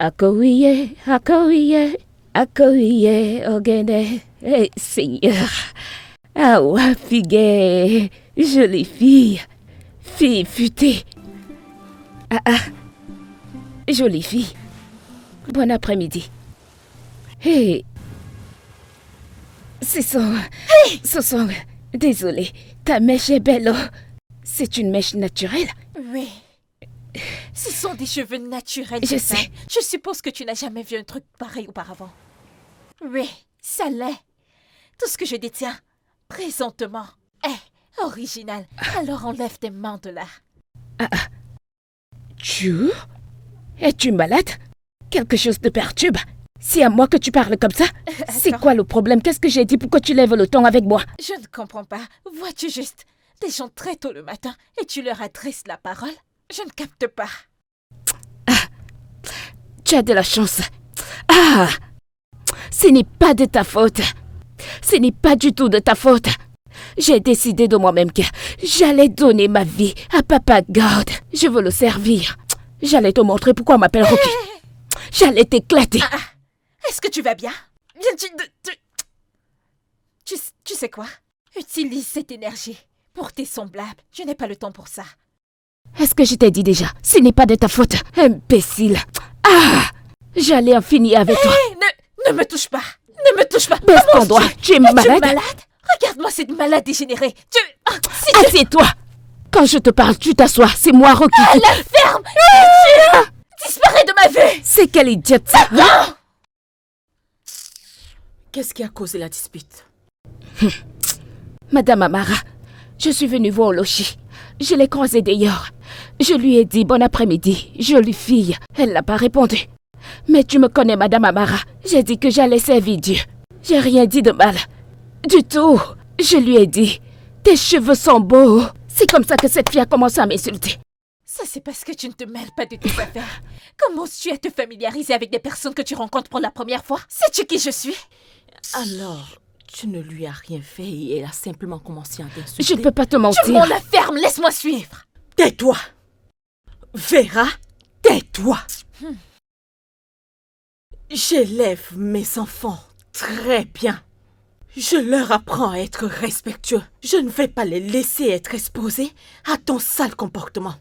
Akowiye, akowiye, ogene. Eh, Seigneur. Ah ouais, figue, jolie fille. Fille futée. Jolie fille. Bon après-midi. Hey. Ce sont... Désolée, ta mèche est belle. Oh. C'est une mèche naturelle. Oui. Ce sont des cheveux naturels. Je sais. Je suppose que tu n'as jamais vu un truc pareil auparavant. Oui, ça l'est. Tout ce que je détiens, présentement, est original. Alors enlève tes mains de là. Tu? Es-tu malade? Quelque chose te perturbe? C'est à moi que tu parles comme ça? C'est quoi le problème? Qu'est-ce que j'ai dit? Pourquoi tu lèves le ton avec moi? Je ne comprends pas. Vois-tu juste des gens très tôt le matin et tu leur adresses la parole? Je ne capte pas. Tu as de la chance. Ce n'est pas de ta faute. Ce n'est pas du tout de ta faute. J'ai décidé de moi-même que j'allais donner ma vie à Papa God. Je veux le servir. J'allais te montrer pourquoi on m'appelle Rocky. J'allais t'éclater. Est-ce que tu vas bien? Tu sais quoi? Utilise cette énergie pour tes semblables. Je n'ai pas le temps pour ça. Est-ce que je t'ai dit déjà? Ce n'est pas de ta faute, imbécile. J'allais en finir avec toi. Ne me touche pas. Ne me touche pas. Baisse ton doigt. Tu es malade? Regarde-moi cette malade dégénérée. Assieds-toi. Quand je te parle, tu t'assois. C'est moi, Rocky. La ferme. Disparais de ma vue. C'est quelle idiote ça. Qu'est-ce qui a causé la dispute? Madame Amara, je suis venue voir Olochi. Je l'ai croisée d'ailleurs. Je lui ai dit bon après-midi, jolie fille. Elle n'a pas répondu. Mais tu me connais, Madame Amara. J'ai dit que j'allais servir Dieu. J'ai rien dit de mal. Du tout. Je lui ai dit, tes cheveux sont beaux. C'est comme ça que cette fille a commencé à m'insulter. Ça, c'est parce que tu ne te mêles pas de tes affaires. Comment tu à te familiariser avec des personnes que tu rencontres pour la première fois? Sais-tu qui je suis? Alors, tu ne lui as rien fait et elle a simplement commencé à t'insulter. Je ne peux pas te mentir. Tu m'en la ferme, laisse-moi suivre. Tais-toi! Vera, tais-toi! J'élève mes enfants très bien. Je leur apprends à être respectueux. Je ne vais pas les laisser être exposés à ton sale comportement.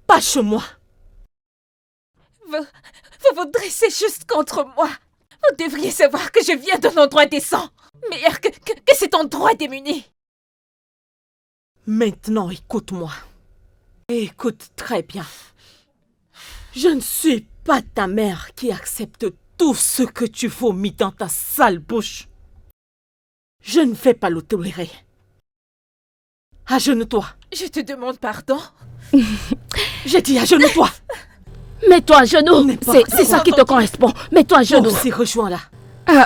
Pas chez moi. Vous vous dressez juste contre moi. Vous devriez savoir que je viens d'un endroit décent. Meilleur que cet endroit démuni. Maintenant, écoute-moi. Écoute très bien. Je ne suis pas ta mère qui accepte tout ce que tu vomis dans ta sale bouche. Je ne vais pas le tolérer. Agenouille-toi. Je te demande pardon. J'ai dit agenouille-toi. Mets-toi à genoux. C'est ça qui te correspond. Mets-toi à genoux. Aussi, rejoins-la.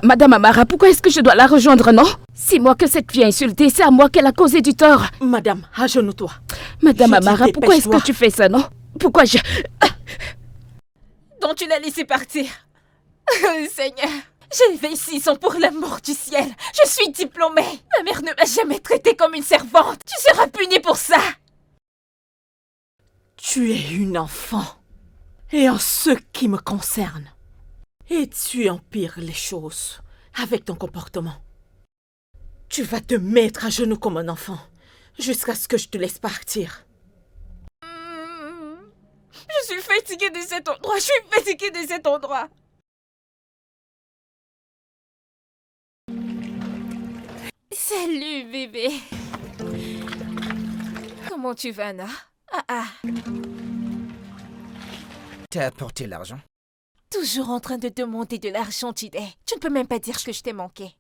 Madame Amara, pourquoi est-ce que je dois la rejoindre, non? C'est moi que cette fille a insulté, c'est à moi qu'elle a causé du tort. Madame, agenouille-toi. Madame Amara, pourquoi est-ce que tu fais ça, non? Pourquoi je... Donc tu l'as laissé partir. Seigneur, j'ai 26 ans pour l'amour du ciel. Je suis diplômée. Ma mère ne m'a jamais traitée comme une servante. Tu seras punie pour ça. Tu es une enfant. Et en ce qui me concerne, et tu empires les choses avec ton comportement. Tu vas te mettre à genoux comme un enfant jusqu'à ce que je te laisse partir. Je suis fatiguée de cet endroit. Salut, bébé. Comment tu vas, Anna? T'as apporté l'argent? Toujours en train de demander de l'argent, Jide. Tu ne peux même pas dire que je t'ai manqué.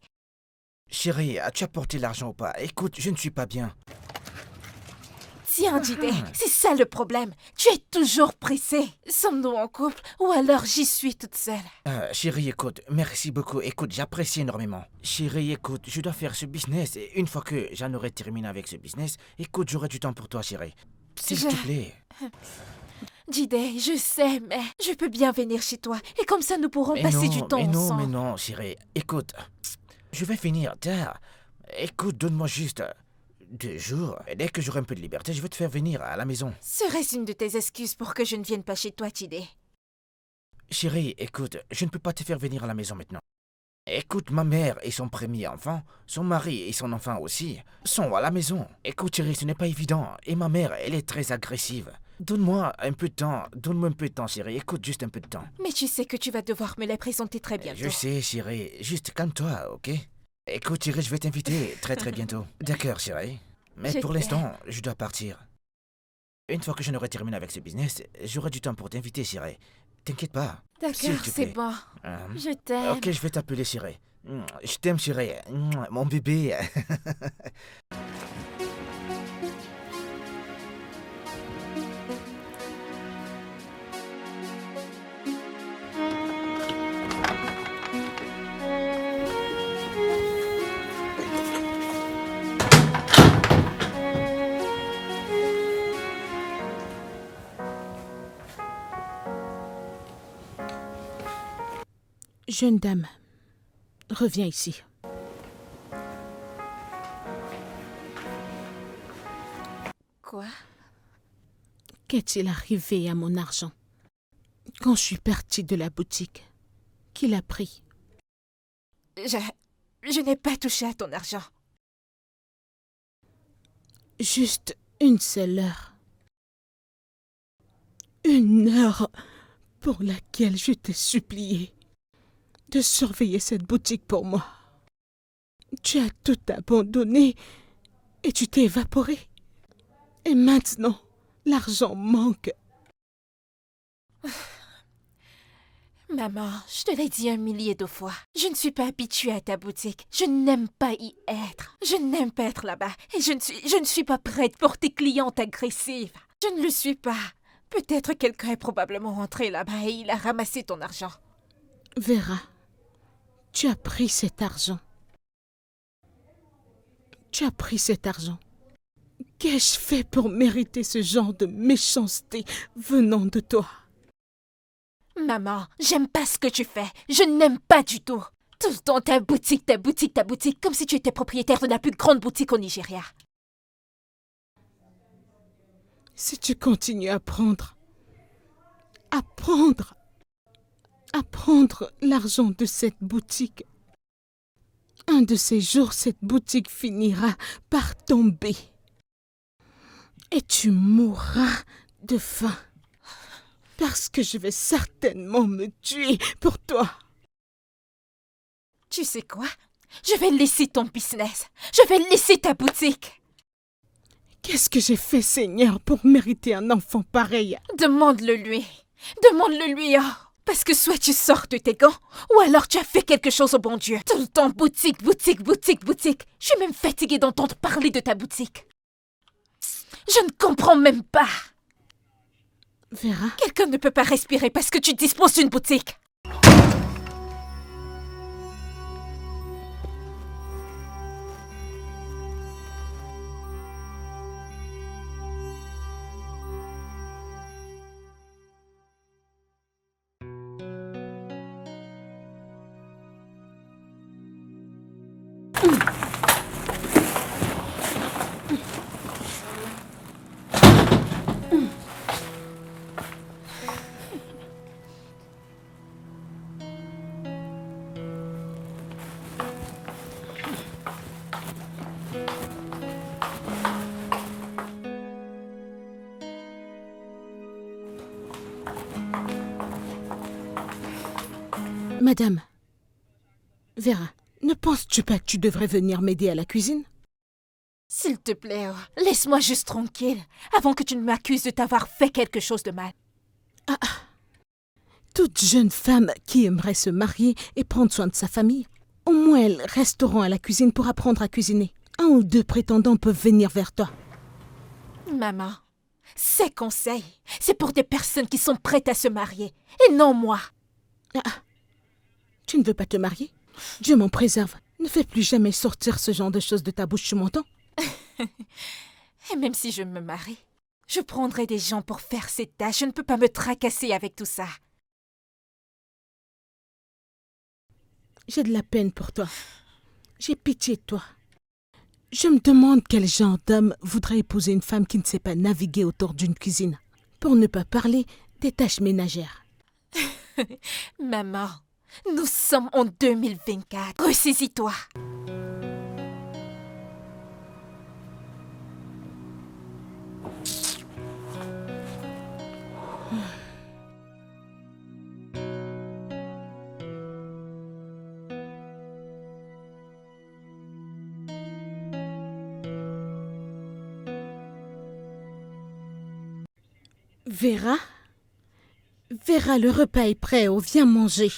Chérie, as-tu apporté l'argent ou pas? Écoute, je ne suis pas bien. Tiens, Jide, c'est ça le problème. Tu es toujours pressé. Sommes-nous en couple ou alors j'y suis toute seule? Chérie, écoute, merci beaucoup. Écoute, j'apprécie énormément. Chérie, écoute, je dois faire ce business et une fois que j'en aurai terminé avec ce business, écoute, j'aurai du temps pour toi, chérie. S'il te plaît. Jide, je sais, mais je peux bien venir chez toi. Et comme ça, nous pourrons passer du temps ensemble. Mais non, chérie. Écoute, je vais finir tard. Écoute, donne-moi juste 2 jours. Et dès que j'aurai un peu de liberté, je vais te faire venir à la maison. Serait-ce une de tes excuses pour que je ne vienne pas chez toi, Jide? Chérie, écoute, je ne peux pas te faire venir à la maison maintenant. Écoute, ma mère et son premier enfant, son mari et son enfant aussi, sont à la maison. Écoute, chérie, ce n'est pas évident. Et ma mère, elle est très agressive. Donne-moi un peu de temps. Donne-moi un peu de temps, chérie. Écoute, juste un peu de temps. Mais tu sais que tu vas devoir me les présenter très bientôt. Je sais, chérie. Juste calme-toi, ok? Écoute, chérie, je vais t'inviter très très bientôt. D'accord, chérie. Mais Je pour t'aime. l'instant, je dois partir. Une fois que je n'aurai terminé avec ce business, j'aurai du temps pour t'inviter, chérie. T'inquiète pas. S'il D'accord, te c'est plaît. bon. Hein? Je t'aime. Ok, je vais t'appeler chérie. Je t'aime, chérie. Mon bébé. Jeune dame, reviens ici. Quoi? Qu'est-il arrivé à mon argent? Quand je suis partie de la boutique, qui l'a pris? Je n'ai pas touché à ton argent. Juste une seule heure. Une heure pour laquelle je t'ai supplié de surveiller cette boutique pour moi. Tu as tout abandonné et tu t'es évaporé. Et maintenant, l'argent manque. Maman, je te l'ai dit 1 millier de fois. Je ne suis pas habituée à ta boutique. Je n'aime pas y être. Je n'aime pas être là-bas. Et je ne suis pas prête pour tes clientes agressives. Je ne le suis pas. Peut-être quelqu'un est probablement rentré là-bas et il a ramassé ton argent. Vera, tu as pris cet argent. Tu as pris cet argent. Qu'ai-je fait pour mériter ce genre de méchanceté venant de toi? Maman, j'aime pas ce que tu fais. Je n'aime pas du tout. Tout le temps ta boutique, ta boutique, ta boutique, comme si tu étais propriétaire de la plus grande boutique au Nigeria. Si tu continues à prendre l'argent de cette boutique, un de ces jours, cette boutique finira par tomber. Et tu mourras de faim. Parce que je vais certainement me tuer pour toi. Tu sais quoi? Je vais laisser ton business. Je vais laisser ta boutique. Qu'est-ce que j'ai fait, Seigneur, pour mériter un enfant pareil? Demande-le lui. Demande-le lui, oh. Parce que soit tu sors de tes gants, ou alors tu as fait quelque chose au bon Dieu. Tout le temps boutique, boutique, boutique, boutique. Je suis même fatiguée d'entendre parler de ta boutique. Je ne comprends même pas. Vera, Quelqu'un ne peut pas respirer parce que tu disposes d'une boutique. Madame, Vera, ne penses-tu pas que tu devrais venir m'aider à la cuisine? S'il te plaît, oh, laisse-moi juste tranquille, avant que tu ne m'accuses de t'avoir fait quelque chose de mal. Toute jeune femme qui aimerait se marier et prendre soin de sa famille, au moins elles resteront à la cuisine pour apprendre à cuisiner. 1 ou 2 prétendants peuvent venir vers toi. Maman, ces conseils, c'est pour des personnes qui sont prêtes à se marier, et non moi. Tu ne veux pas te marier? Dieu m'en préserve. Ne fais plus jamais sortir ce genre de choses de ta bouche, tu m'entends? Et même si je me marie, je prendrai des gens pour faire ces tâches. Je ne peux pas me tracasser avec tout ça. J'ai de la peine pour toi. J'ai pitié de toi. Je me demande quel genre d'homme voudrait épouser une femme qui ne sait pas naviguer autour d'une cuisine, pour ne pas parler des tâches ménagères. Maman, nous sommes en 2024. Ressaisis-toi. Vera? Vera, le repas est prêt, oh, viens manger.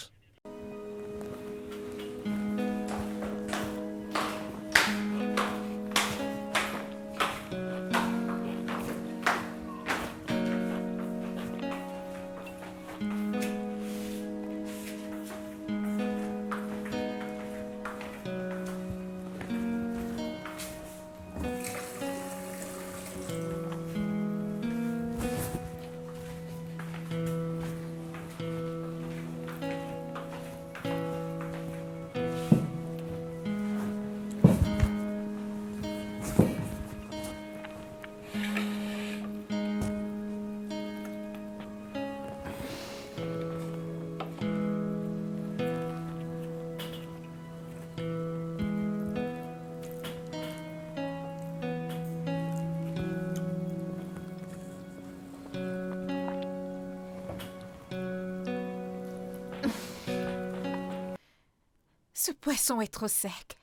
Ce poisson est trop sec.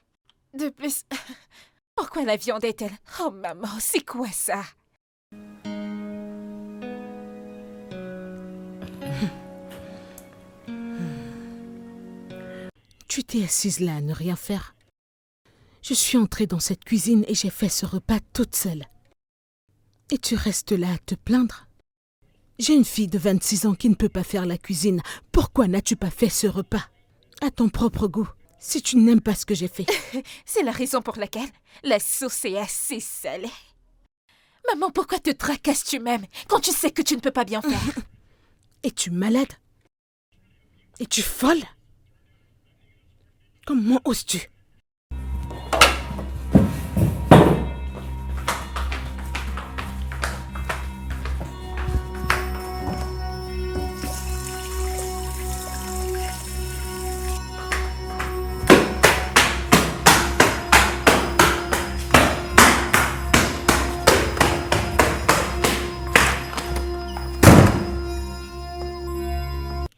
De plus, pourquoi la viande est-elle... Oh maman, c'est quoi ça? Tu t'es assise là à ne rien faire. Je suis entrée dans cette cuisine et j'ai fait ce repas toute seule. Et tu restes là à te plaindre? J'ai une fille de 26 ans qui ne peut pas faire la cuisine. Pourquoi n'as-tu pas fait ce repas? À ton propre goût, si tu n'aimes pas ce que j'ai fait. C'est la raison pour laquelle la sauce est assez salée. Maman, pourquoi te tracasses-tu même quand tu sais que tu ne peux pas bien faire? Es-tu malade? Es-tu folle? Comment oses-tu?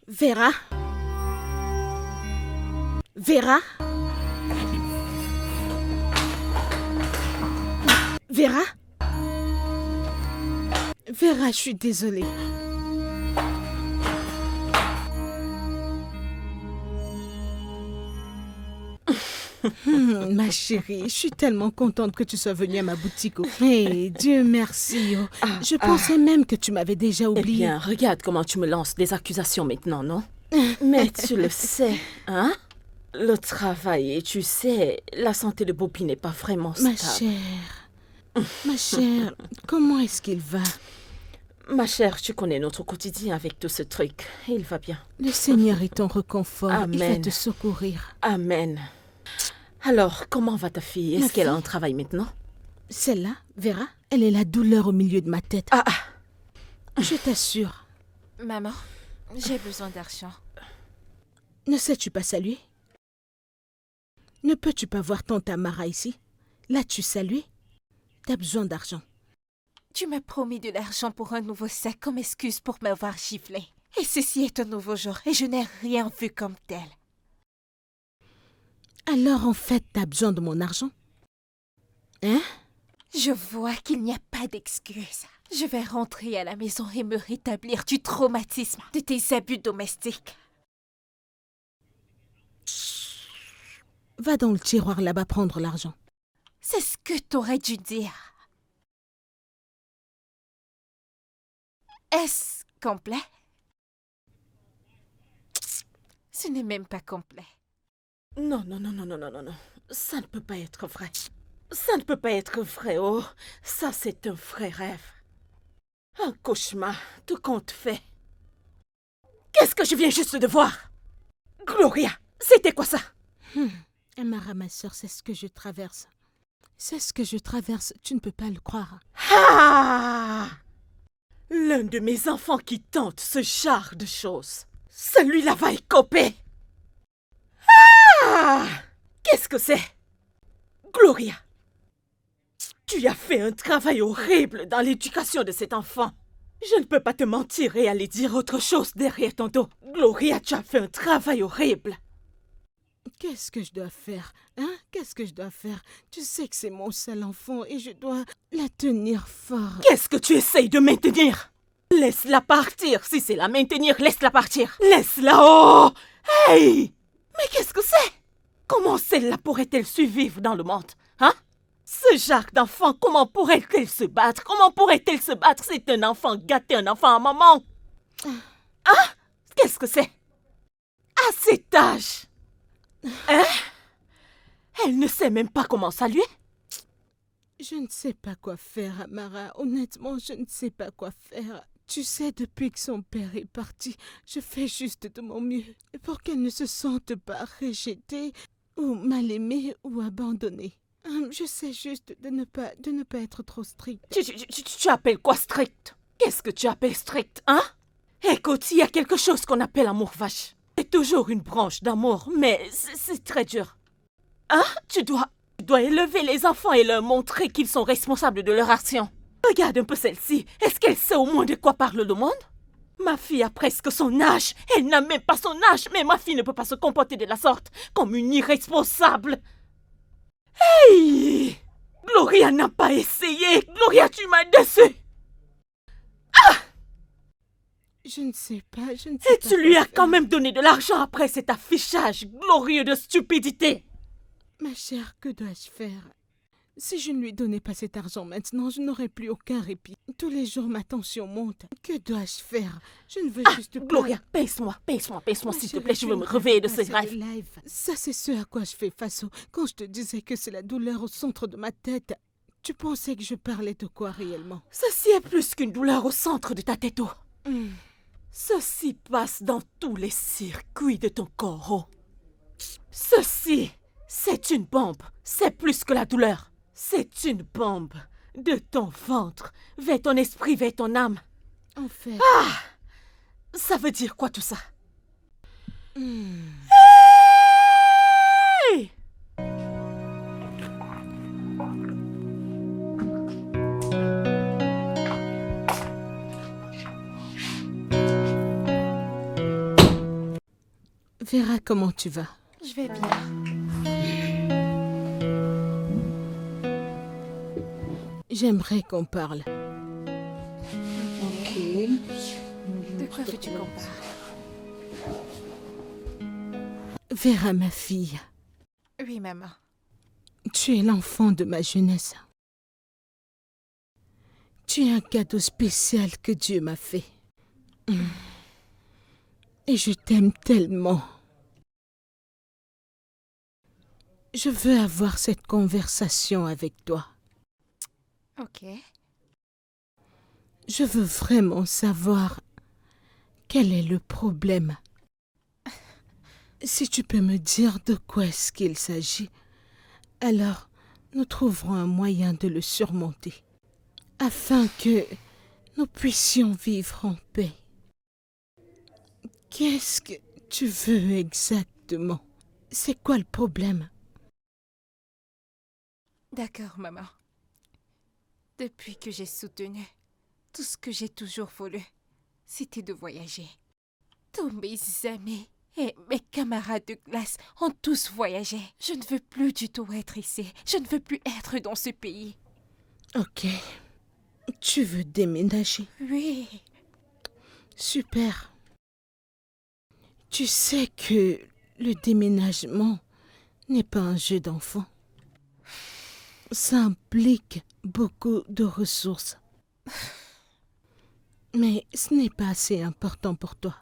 Vera? Vera? Vera? Vera, je suis désolée. Ma chérie, je suis tellement contente que tu sois venue à ma boutique. Hey, Dieu merci. Je pensais même que tu m'avais déjà oublié. Eh bien, regarde comment tu me lances des accusations maintenant, non? Mais tu le sais, hein? Le travail, et tu sais, la santé de Bobby n'est pas vraiment stable. Ma chère, comment est-ce qu'il va? Ma chère, tu connais notre quotidien avec tout ce truc. Il va bien. Le Seigneur est ton réconfort. Amen. Il va te secourir. Amen. Alors, comment va ta fille? Est-ce qu'elle a un travail maintenant? Celle-là, Vera, elle est la douleur au milieu de ma tête. Je t'assure. Maman, j'ai besoin d'argent. Ne sais-tu pas saluer? Ne peux-tu pas voir tante Amara ici? L'as-tu salué? T'as besoin d'argent. Tu m'as promis de l'argent pour un nouveau sac comme excuse pour m'avoir giflé. Et ceci est un nouveau jour et je n'ai rien vu comme tel. Alors en fait, t'as besoin de mon argent? Hein? Je vois qu'il n'y a pas d'excuse. Je vais rentrer à la maison et me rétablir du traumatisme de tes abus domestiques. Va dans le tiroir là-bas prendre l'argent. C'est ce que t'aurais dû dire. Est-ce complet? Ce n'est même pas complet. Non. Ça ne peut pas être vrai. Ça ne peut pas être vrai, oh. Ça, c'est un vrai rêve. Un cauchemar, tout compte fait. Qu'est-ce que je viens juste de voir? Gloria, c'était quoi ça? Amara, ma sœur, c'est ce que je traverse. C'est ce que je traverse, tu ne peux pas le croire. Ah! L'un de mes enfants qui tente ce genre de choses. Celui-là va écoper. Ah! Qu'est-ce que c'est? Gloria, tu as fait un travail horrible dans l'éducation de cet enfant. Je ne peux pas te mentir et aller dire autre chose derrière ton dos. Gloria, tu as fait un travail horrible. Qu'est-ce que je dois faire? Hein? Qu'est-ce que je dois faire? Tu sais que c'est mon seul enfant et je dois la tenir fort. Qu'est-ce que tu essayes de maintenir? Laisse-la partir. Si c'est la maintenir, laisse-la partir. Laisse-la. Oh! Hey! Mais qu'est-ce que c'est? Comment celle-là pourrait-elle survivre dans le monde? Hein? Ce genre d'enfant, comment pourrait-elle se battre? Comment pourrait-elle se battre? C'est un enfant gâté, un enfant à maman. Hein? Qu'est-ce que c'est? À cet âge? Hein? Elle ne sait même pas comment saluer? Je ne sais pas quoi faire, Amara. Honnêtement, je ne sais pas quoi faire. Tu sais, depuis que son père est parti, je fais juste de mon mieux pour qu'elle ne se sente pas rejetée ou mal aimée ou abandonnée. J'essaie juste de ne pas être trop stricte. Tu appelles quoi strict? Qu'est-ce que tu appelles strict, hein? Écoute, il y a quelque chose qu'on appelle amour vache. C'est toujours une branche d'amour, mais c'est très dur. Hein? Tu dois élever les enfants et leur montrer qu'ils sont responsables de leur action. Regarde un peu celle-ci. Est-ce qu'elle sait au moins de quoi parle le monde? Ma fille a presque son âge. Elle n'a même pas son âge, mais ma fille ne peut pas se comporter de la sorte, comme une irresponsable. Hey! Gloria n'a pas essayé. Gloria, tu m'as déçue. Je ne sais pas, je ne sais Et pas. tu lui quoi as quand faire. même donné de l'argent après cet affichage glorieux de stupidité. Ma chère, que dois-je faire? Si je ne lui donnais pas cet argent maintenant, je n'aurais plus aucun répit. Tous les jours, ma tension monte. Que dois-je faire? Je ne veux juste pas... Gloria, pince-moi, Ma s'il te chérie, plaît, je veux me ne réveiller de rêve ces pas, rêves. c'est des lives. Ça, c'est ce à quoi je fais face quand je te disais que c'est la douleur au centre de ma tête. Tu pensais que je parlais de quoi réellement? Ceci est plus qu'une douleur au centre de ta tête. Hmm. Ceci passe dans tous les circuits de ton corps. Ceci, c'est une bombe. C'est plus que la douleur. C'est une bombe de ton ventre vers ton esprit, vers ton âme. En fait... Ça veut dire quoi tout ça? Hey! Vera, comment tu vas? Je vais bien. J'aimerais qu'on parle. De quoi veux-tu qu'on parle? Vera, ma fille, Oui, maman. tu es l'enfant de ma jeunesse. Tu es un cadeau spécial que Dieu m'a fait. Et je t'aime tellement. Je veux avoir cette conversation avec toi. Ok. Je veux vraiment savoir quel est le problème. Si tu peux me dire de quoi est-ce qu'il s'agit, alors nous trouverons un moyen de le surmonter, afin que nous puissions vivre en paix. Qu'est-ce que tu veux exactement? C'est quoi le problème? D'accord, maman. Depuis que j'ai soutenu, tout ce que j'ai toujours voulu, c'était de voyager. Tous mes amis et mes camarades de classe ont tous voyagé. Je ne veux plus du tout être ici. Je ne veux plus être dans ce pays. Ok. Tu veux déménager? Oui. Super. Tu sais que le déménagement n'est pas un jeu d'enfant. Ça implique beaucoup de ressources. Mais ce n'est pas assez important pour toi.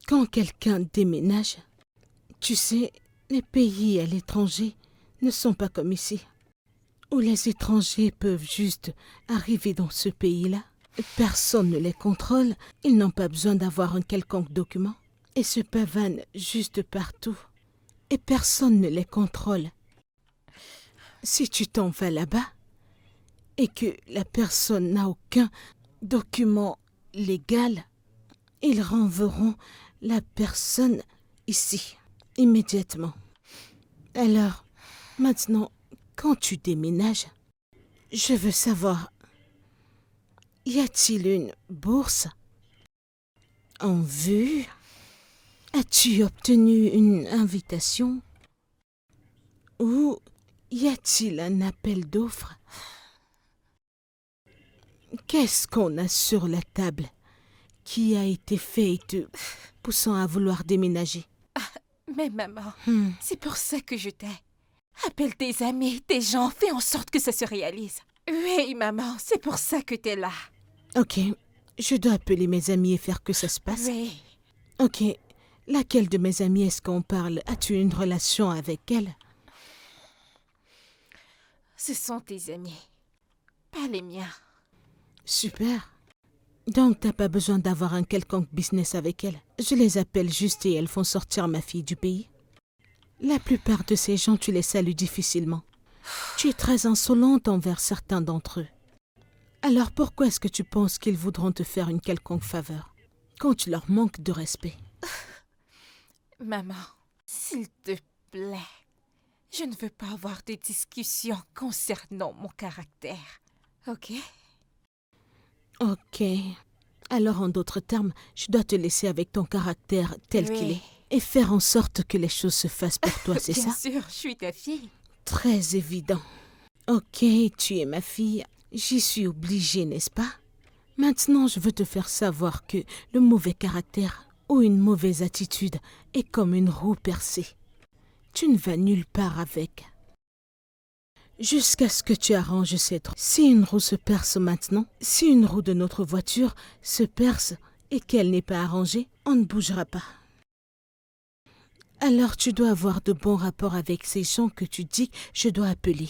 Quand quelqu'un déménage, tu sais, les pays à l'étranger ne sont pas comme ici, où les étrangers peuvent juste arriver dans ce pays-là. Personne ne les contrôle, ils n'ont pas besoin d'avoir un quelconque document, et se pavanent juste partout, et personne ne les contrôle. Si tu t'en vas là-bas, et que la personne n'a aucun document légal, ils renverront la personne ici, immédiatement. Alors, maintenant, quand tu déménages, je veux savoir, y a-t-il une bourse en vue? As-tu obtenu une invitation? Ou y a-t-il un appel d'offres? Qu'est-ce qu'on a sur la table qui a été fait te poussant à vouloir déménager? Mais maman, c'est pour ça que je t'ai. Appelle tes amis, tes gens, fais en sorte que ça se réalise. Oui, maman, c'est pour ça que t'es là. Ok, je dois appeler mes amis et faire que ça se passe. Oui. Ok, laquelle de mes amies est-ce qu'on parle? As-tu une relation avec elle? Ce sont tes amis, pas les miens. Super. Donc t'as pas besoin d'avoir un quelconque business avec elle. Je les appelle juste et elles font sortir ma fille du pays. La plupart de ces gens, tu les salues difficilement. Tu es très insolente envers certains d'entre eux. Alors pourquoi est-ce que tu penses qu'ils voudront te faire une quelconque faveur quand tu leur manques de respect? Maman, s'il te plaît, je ne veux pas avoir de discussions concernant mon caractère, ok? Ok. Alors en d'autres termes, je dois te laisser avec ton caractère tel qu'il est et faire en sorte que les choses se fassent pour toi, c'est ça? Bien sûr, je suis ta fille. Très évident. Ok, tu es ma fille. J'y suis obligée, n'est-ce pas? Maintenant, je veux te faire savoir que le mauvais caractère ou une mauvaise attitude est comme une roue percée. Tu ne vas nulle part avec. Jusqu'à ce que tu arranges cette roue. Si une roue se perce maintenant, si une roue de notre voiture se perce et qu'elle n'est pas arrangée, on ne bougera pas. Alors tu dois avoir de bons rapports avec ces gens que tu dis que je dois appeler.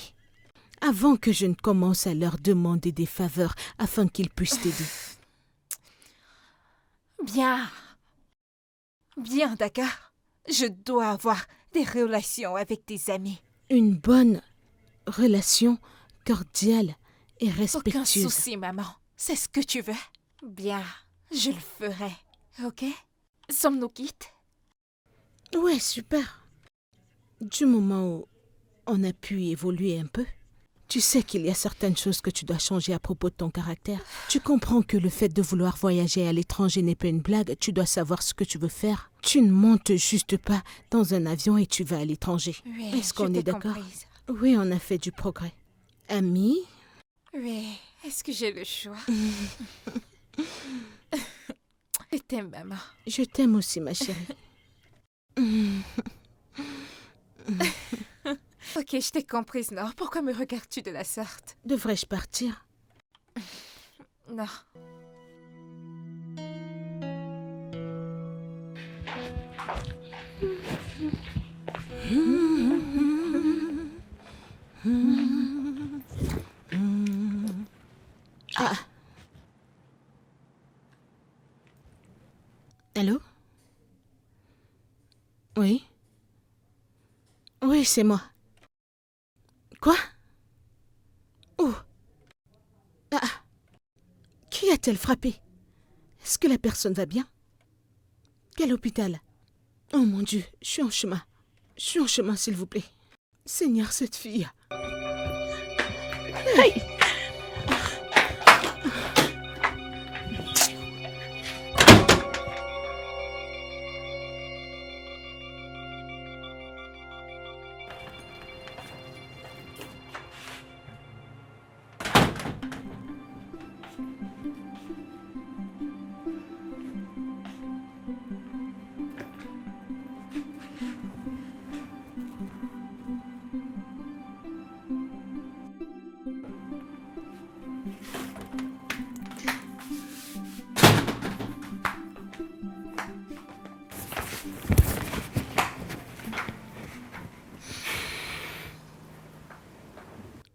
Avant que je ne commence à leur demander des faveurs afin qu'ils puissent t'aider. Bien. Bien, d'accord. Je dois avoir des relations avec tes amis. Une bonne relation cordiale et Aucun respectueuse. souci, maman. C'est ce que tu veux. Bien, je le ferai, ok? Sommes-nous quittes? Ouais, super. Du moment où on a pu évoluer un peu, tu sais qu'il y a certaines choses que tu dois changer à propos de ton caractère. Tu comprends que le fait de vouloir voyager à l'étranger n'est pas une blague, tu dois savoir ce que tu veux faire. Tu ne montes juste pas dans un avion et tu vas à l'étranger. Oui, Est-ce qu'on je est t'ai d'accord? comprise. Oui, on a fait du progrès. Ami, Oui, est-ce que j'ai le choix? Je t'aime, maman. je t'aime aussi, ma chérie. Ok, je t'ai comprise, Nord. Pourquoi me regardes-tu de la sorte? Devrais-je partir? Non. Ah. Allô? Oui? Oui, c'est moi. Quoi? Où? Ah. Qui a-t-elle frappé? Est-ce que la personne va bien? Quel hôpital? Oh mon Dieu, je suis en chemin. Je suis en chemin, s'il vous plaît. Seigneur, cette fille. Hey!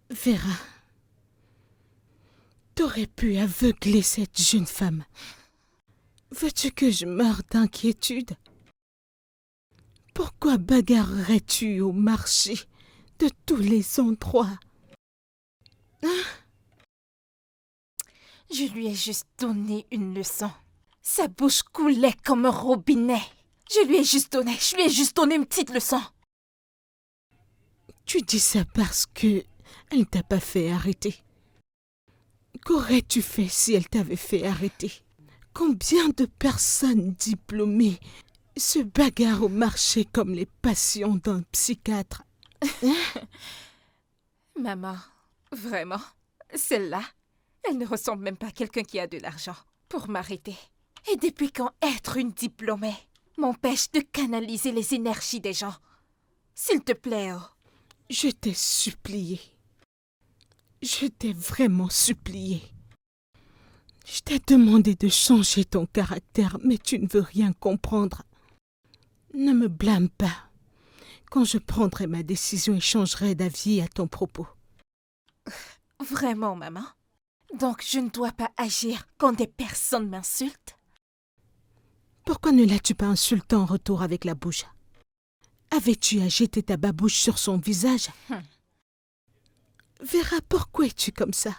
Vera, t'aurais pu aveugler cette jeune femme. Veux-tu que je meure d'inquiétude? Pourquoi bagarrerais-tu au marché de tous les endroits? Je lui ai juste donné une leçon. Sa bouche coulait comme un robinet. Je lui ai juste donné une petite leçon. Tu dis ça parce que elle t'a pas fait arrêter. Qu'aurais-tu fait si elle t'avait fait arrêter? Combien de personnes diplômées se bagarrent au marché comme les patients d'un psychiatre? Maman, vraiment, celle-là, elle ne ressemble même pas à quelqu'un qui a de l'argent pour m'arrêter. Et depuis quand être une diplômée m'empêche de canaliser les énergies des gens? S'il te plaît, oh. Je t'ai supplié. Je t'ai vraiment supplié. Je t'ai demandé de changer ton caractère, mais tu ne veux rien comprendre. Ne me blâme pas. Quand je prendrai ma décision et changerai d'avis à ton propos. Vraiment, maman? Donc je ne dois pas agir quand des personnes m'insultent? Pourquoi ne l'as-tu pas insulté en retour avec la bouche? Avais-tu à jeter ta babouche sur son visage? Vera, pourquoi es-tu comme ça?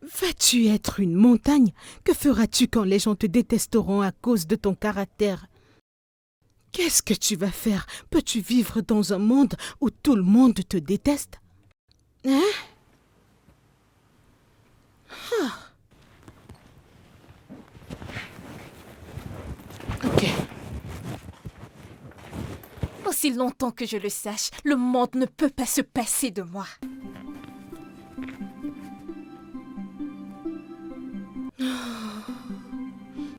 Vas-tu être une montagne? Que feras-tu quand les gens te détesteront à cause de ton caractère? Qu'est-ce que tu vas faire? Peux-tu vivre dans un monde où tout le monde te déteste? Hein? Ok. Aussi longtemps que je le sache, le monde ne peut pas se passer de moi.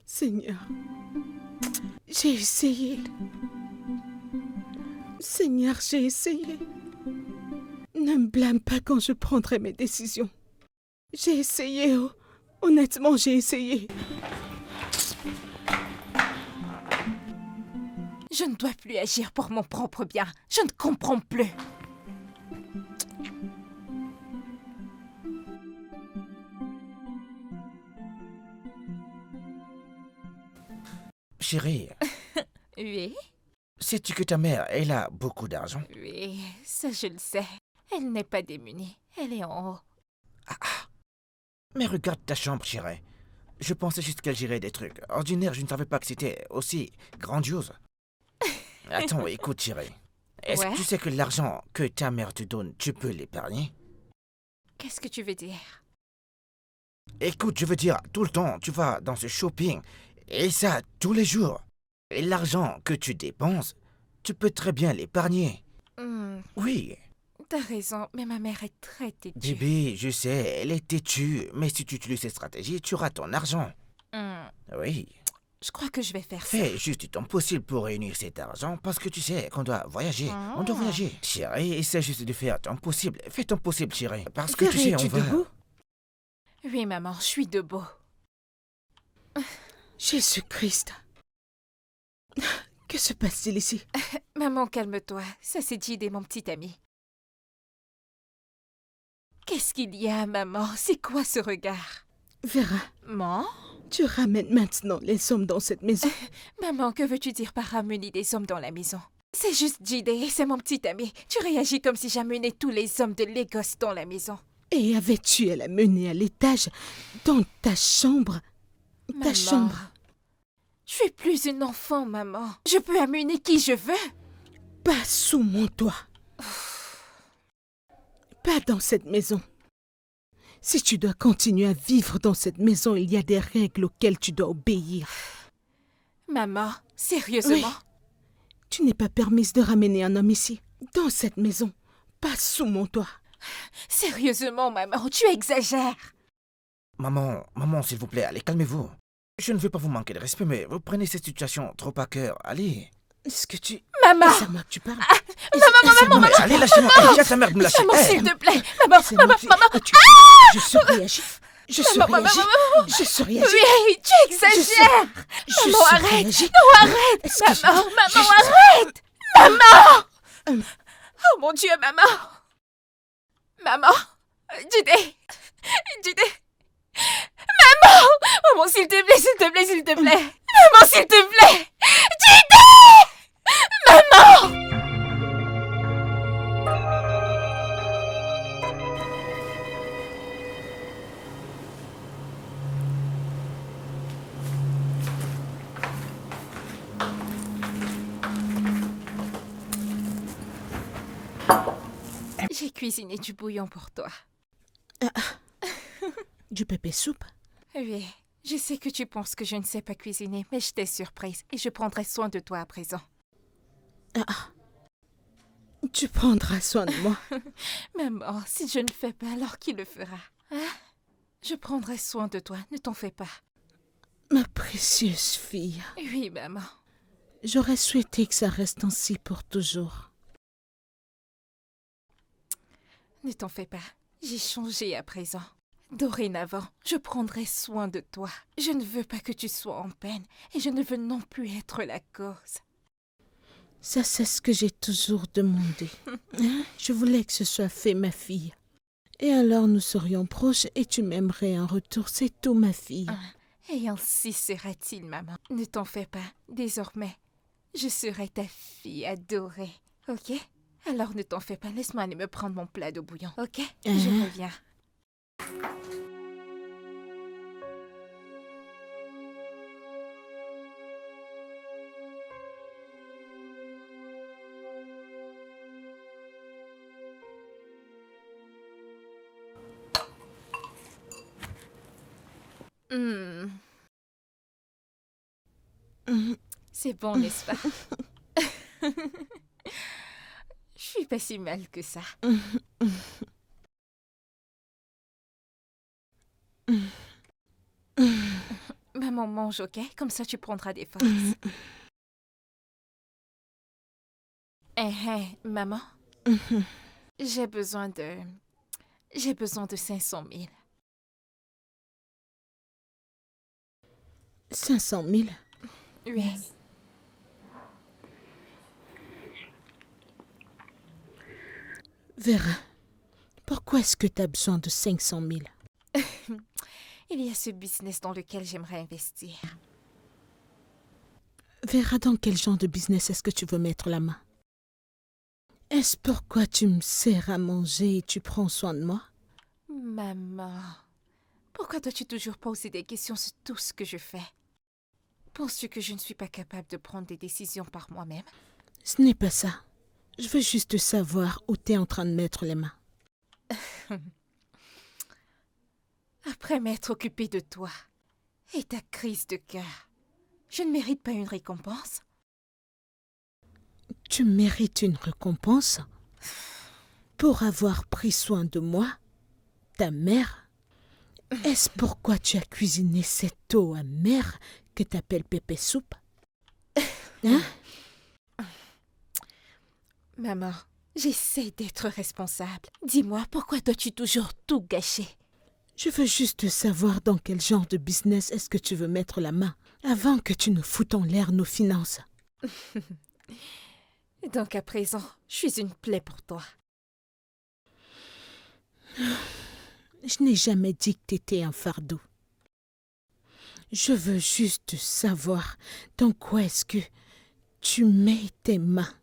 Seigneur, j'ai essayé. Seigneur, j'ai essayé. Ne me blâme pas quand je prendrai mes décisions. J'ai essayé, oh. Honnêtement, j'ai essayé. Je ne dois plus agir pour mon propre bien. Je ne comprends plus. Chérie, Oui, sais-tu que ta mère, elle a beaucoup d'argent? oui, ça je le sais. Elle n'est pas démunie. Elle est en haut. Mais regarde ta chambre, chérie. Je pensais juste qu'elle gérait des trucs. Ordinaire, je ne savais pas que c'était aussi grandiose. Attends, écoute, chérie. Est-ce Ouais? que tu sais que l'argent que ta mère te donne, tu peux l'épargner? Qu'est-ce que tu veux dire? Écoute, je veux dire, tout le temps, tu vas dans ce shopping, et ça, tous les jours. Et l'argent que tu dépenses, tu peux très bien l'épargner. Oui, T'as raison, mais ma mère est très têtue. bébé, je sais, elle est têtue, mais si tu utilises cette stratégie, tu auras ton argent. Oui, Je crois que je vais faire ça. fais juste ton possible pour réunir cet argent, parce que tu sais qu'on doit voyager. On doit voyager. Chérie, essaie juste de faire ton possible. Fais ton possible, chérie. Parce que tu sais, on Es-tu va... debout? Oui, maman, je suis debout. Jésus-Christ. Que se passe-t-il ici? Maman, calme-toi. Ça, c'est Jide, mon petit ami. Qu'est-ce qu'il y a, maman? C'est quoi ce regard? Vera, Maman? tu ramènes maintenant les hommes dans cette maison. Maman, que veux-tu dire par ramener des hommes dans la maison? C'est juste Jide, c'est mon petit ami. Tu réagis comme si j'amenais tous les hommes de Lagos dans la maison. Et avais-tu à la mener à l'étage, dans ta chambre? Ta Maman, chambre. je suis plus une enfant, maman. Je peux amener qui je veux. Pas sous mon toit. Pas dans cette maison. Si tu dois continuer à vivre dans cette maison, il y a des règles auxquelles tu dois obéir. Maman, sérieusement? Oui. Tu n'es pas permise de ramener un homme ici, dans cette maison. Pas sous mon toit. Sérieusement, maman, tu exagères. Maman, s'il vous plaît, allez, calmez-vous. Je ne veux pas vous manquer de respect, mais vous prenez cette situation trop à cœur. Allez. Est-ce que tu... Maman! C'est à moi que tu parles. Non, mais allez, lâchez-moi. Allez, à ta mère de me lâcher. Maman, Eh, s'il te plaît. Maman, C'est maman, ma fille. maman. Je saurais agir. Je saurais agir. Je saurais agir. Oui, tu exagères. Je Maman, saurais arrête. agir. Non, arrête. Est-ce que Maman, je- maman, arrête. Maman. Oh mon Dieu, maman. Maman. Jide. Maman. Maman, s'il te plaît, s'il te plaît, s'il te plaît. Maman, s'il te plaît. Jide. Maman. J'ai cuisiné du bouillon pour toi. Du pépé soupe? Oui, je sais que tu penses que je ne sais pas cuisiner, mais je t'ai surprise et je prendrai soin de toi à présent. Tu prendras soin de moi. Maman, si je ne fais pas, alors qui le fera? Hein? Je prendrai soin de toi, ne t'en fais pas. Ma précieuse fille. Oui, maman. J'aurais souhaité que ça reste ainsi pour toujours. Ne t'en fais pas, j'ai changé à présent. Dorénavant, je prendrai soin de toi. Je ne veux pas que tu sois en peine et je ne veux non plus être la cause. Ça, c'est ce que j'ai toujours demandé. Je voulais que ce soit fait, ma fille. Et alors nous serions proches et tu m'aimerais en retour, c'est tout, ma fille. Et ainsi sera-t-il, maman. Ne t'en fais pas. Désormais, je serai ta fille adorée. Ok? Alors ne t'en fais pas. Laisse-moi aller me prendre mon plat d'eau bouillon. Ok? Je reviens. C'est bon, n'est-ce pas? Je suis pas si mal que ça. Maman mange, ok? Comme ça, tu prendras des forces. Maman? J'ai besoin de 500 000. 500 000? Oui. Vera, pourquoi est-ce que tu as besoin de 500 000? Il y a ce business dans lequel j'aimerais investir. Vera, dans quel genre de business est-ce que tu veux mettre la main? Est-ce pourquoi tu me sers à manger et tu prends soin de moi? Maman, pourquoi dois-tu toujours poser des questions sur tout ce que je fais? Penses-tu que je ne suis pas capable de prendre des décisions par moi-même? Ce n'est pas ça. Je veux juste savoir où tu es en train de mettre les mains. Après m'être occupée de toi et ta crise de cœur, je ne mérite pas une récompense? Tu mérites une récompense pour avoir pris soin de moi, ta mère. Est-ce pourquoi tu as cuisiné cette eau amère que t'appelles pépé soupe? Hein? Maman, j'essaie d'être responsable. Dis-moi, pourquoi dois-tu toujours tout gâcher? Je veux juste savoir dans quel genre de business est-ce que tu veux mettre la main avant que tu nous foutes en l'air nos finances. Donc à présent, je suis une plaie pour toi. Je n'ai jamais dit que t'étais un fardeau. Je veux juste savoir dans quoi est-ce que tu mets tes mains.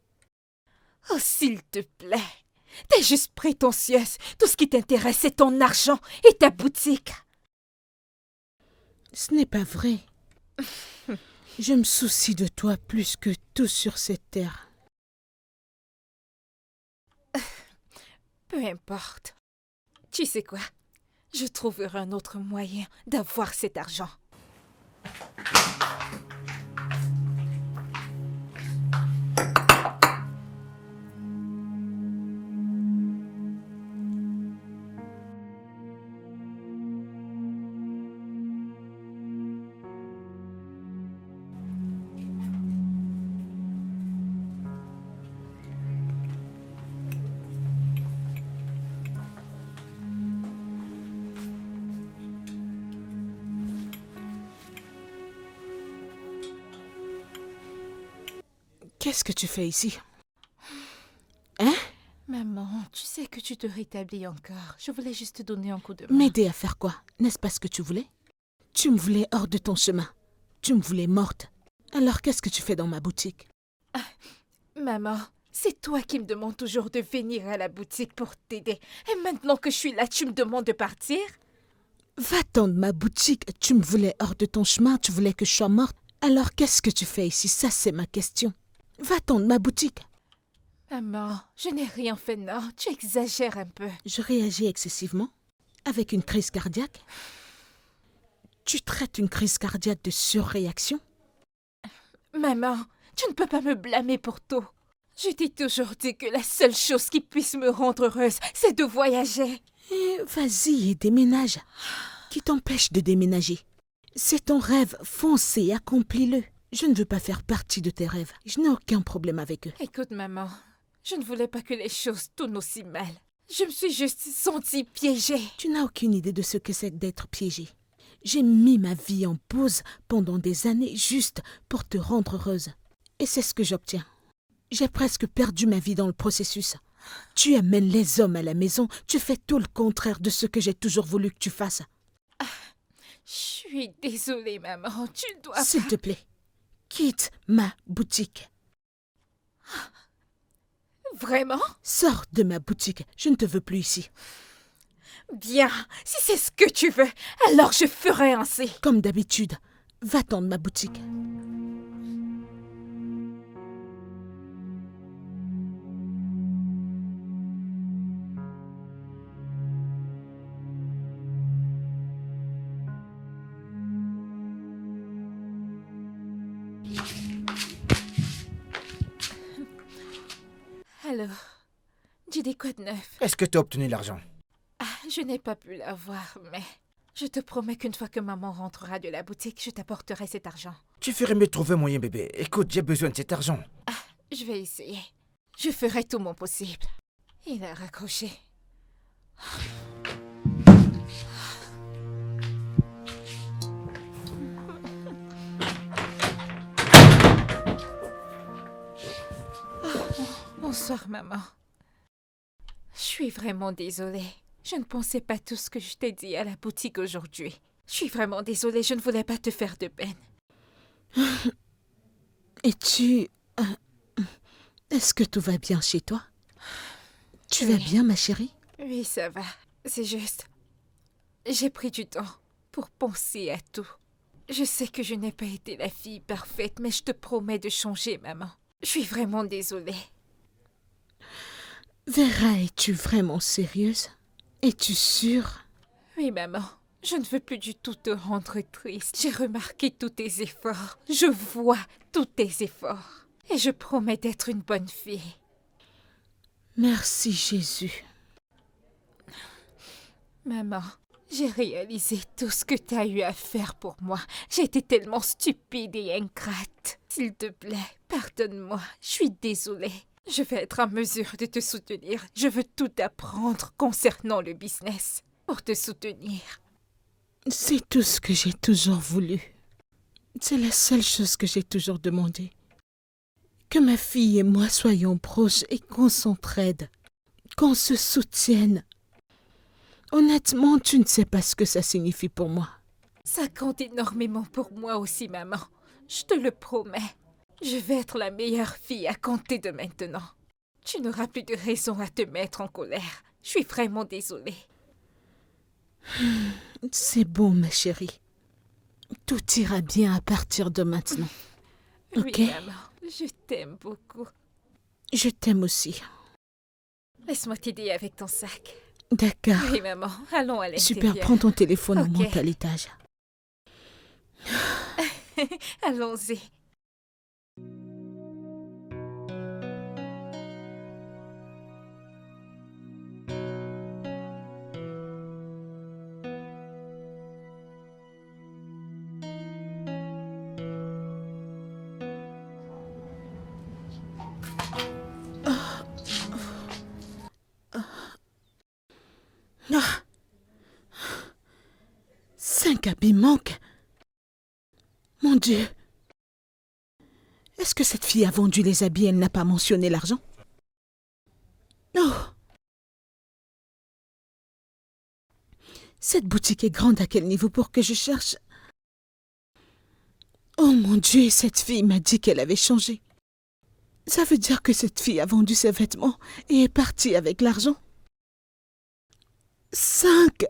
Oh, s'il te plaît, t'es juste prétentieuse. Tout ce qui t'intéresse, c'est ton argent et ta boutique. Ce n'est pas vrai. Je me soucie de toi plus que tout sur cette terre. Peu importe. Tu sais quoi? Je trouverai un autre moyen d'avoir cet argent. Qu'est-ce que tu fais ici? Hein? Maman, tu sais que tu te rétablis encore. Je voulais juste te donner un coup de main. M'aider à faire quoi? N'est-ce pas ce que tu voulais? Tu me voulais hors de ton chemin. Tu me voulais morte. Alors qu'est-ce que tu fais dans ma boutique? Maman, c'est toi qui me demandes toujours de venir à la boutique pour t'aider. Et maintenant que je suis là, tu me demandes de partir? Va-t'en de ma boutique. Tu me voulais hors de ton chemin. Tu voulais que je sois morte. Alors qu'est-ce que tu fais ici? Ça, c'est ma question. Va-t'en de ma boutique. Maman, je n'ai rien fait, non. Tu exagères un peu. Je réagis excessivement? Avec une crise cardiaque? Tu traites une crise cardiaque de surréaction? Maman, tu ne peux pas me blâmer pour tout. Je t'ai toujours dit que la seule chose qui puisse me rendre heureuse, c'est de voyager. Vas-y et déménage. Qui t'empêche de déménager? C'est ton rêve, fonce et accomplis-le. Je ne veux pas faire partie de tes rêves. Je n'ai aucun problème avec eux. Écoute, maman, je ne voulais pas que les choses tournent aussi mal. Je me suis juste sentie piégée. Tu n'as aucune idée de ce que c'est d'être piégée. J'ai mis ma vie en pause pendant des années juste pour te rendre heureuse. Et c'est ce que j'obtiens. J'ai presque perdu ma vie dans le processus. Tu amènes les hommes à la maison, tu fais tout le contraire de ce que j'ai toujours voulu que tu fasses. Je suis désolée, maman, tu dois S'il te plaît, quitte ma boutique. Vraiment? Sors de ma boutique, je ne te veux plus ici. Bien, si c'est ce que tu veux, alors je ferai ainsi. Comme d'habitude, va-t'en de ma boutique. Alors, dis quoi de neuf? Est-ce que tu as obtenu l'argent? Je n'ai pas pu l'avoir, mais je te promets qu'une fois que maman rentrera de la boutique, je t'apporterai cet argent. Tu ferais mieux de trouver moyen, bébé. Écoute, j'ai besoin de cet argent. Je vais essayer. Je ferai tout mon possible. Il a raccroché. Bonsoir, maman. Je suis vraiment désolée. Je ne pensais pas tout ce que je t'ai dit à la boutique aujourd'hui. Je suis vraiment désolée, je ne voulais pas te faire de peine. Et est-ce que tout va bien chez toi? Tu vas bien, ma chérie? Oui, ça va. C'est juste... J'ai pris du temps pour penser à tout. Je sais que je n'ai pas été la fille parfaite, mais je te promets de changer, maman. Je suis vraiment désolée. Vera, es-tu vraiment sérieuse? Es-tu sûre? Oui, maman. Je ne veux plus du tout te rendre triste. J'ai remarqué tous tes efforts. Je vois tous tes efforts. Et je promets d'être une bonne fille. Merci, Jésus. Maman, j'ai réalisé tout ce que tu as eu à faire pour moi. J'ai été tellement stupide et ingrate. S'il te plaît, pardonne-moi. Je suis désolée. Je vais être en mesure de te soutenir. Je veux tout apprendre concernant le business pour te soutenir. C'est tout ce que j'ai toujours voulu. C'est la seule chose que j'ai toujours demandé. Que ma fille et moi soyons proches et qu'on s'entraide, qu'on se soutienne. Honnêtement, tu ne sais pas ce que ça signifie pour moi. Ça compte énormément pour moi aussi, maman. Je te le promets. Je vais être la meilleure fille à compter de maintenant. Tu n'auras plus de raison à te mettre en colère. Je suis vraiment désolée. C'est bon, ma chérie. Tout ira bien à partir de maintenant. Ok? Oui, maman. Je t'aime beaucoup. Je t'aime aussi. Laisse-moi t'aider avec ton sac. D'accord. Oui, maman. Allons à l'intérieur. Super, prends ton téléphone, on Ok. monte à l'étage. Allons-y. Ah. 5 habits manquent. Mon Dieu. Est-ce que cette fille a vendu les habits et elle n'a pas mentionné l'argent? Oh. Cette boutique est grande à quel niveau pour que je cherche? Oh mon Dieu, cette fille m'a dit qu'elle avait changé. Ça veut dire que cette fille a vendu ses vêtements et est partie avec l'argent? 5.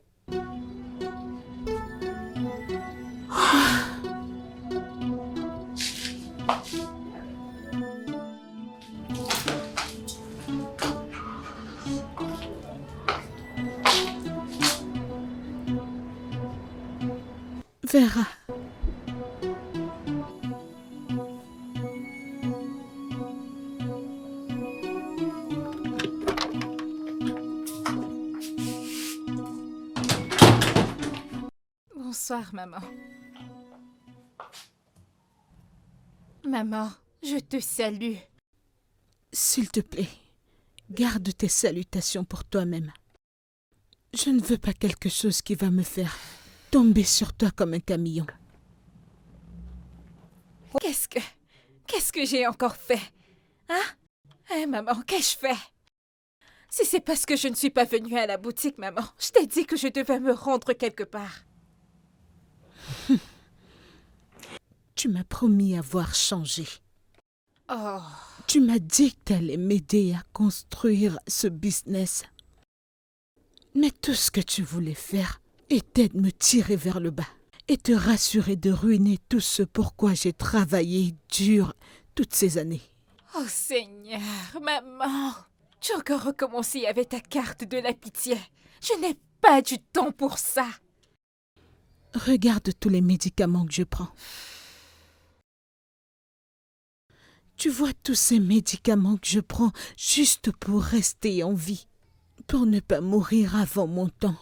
Vera. Bonsoir, maman. Maman, je te salue. S'il te plaît, garde tes salutations pour toi-même. Je ne veux pas quelque chose qui va me faire tomber sur toi comme un camion. Qu'est-ce que j'ai encore fait? Hein, maman, qu'ai-je fait? Si c'est parce que je ne suis pas venue à la boutique, maman, je t'ai dit que je devais me rendre quelque part. Tu m'as promis avoir changé. Oh, Tu m'as dit que tu allais m'aider à construire ce business. Mais tout ce que tu voulais faire était de me tirer vers le bas et te rassurer de ruiner tout ce pourquoi j'ai travaillé dur toutes ces années. oh Seigneur, maman, tu as encore recommencé avec ta carte de la pitié. Je n'ai pas du temps pour ça. Regarde tous les médicaments que je prends. Tu vois tous ces médicaments que je prends juste pour rester en vie, pour ne pas mourir avant mon temps.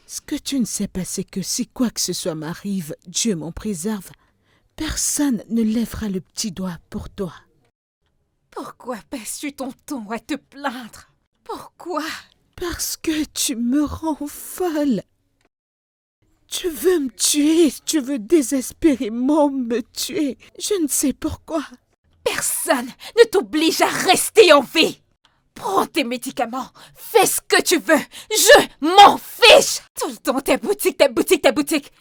Ce que tu ne sais pas, c'est que si quoi que ce soit m'arrive, Dieu m'en préserve, personne ne lèvera le petit doigt pour toi. Pourquoi passes-tu ton temps à te plaindre? Pourquoi? Parce que tu me rends folle. Tu veux me tuer, tu veux désespérément me tuer. Je ne sais pourquoi. Personne ne t'oblige à rester en vie. Prends tes médicaments, fais ce que tu veux, je m'en fiche. Tout le temps ta boutique, ta boutique, ta boutique.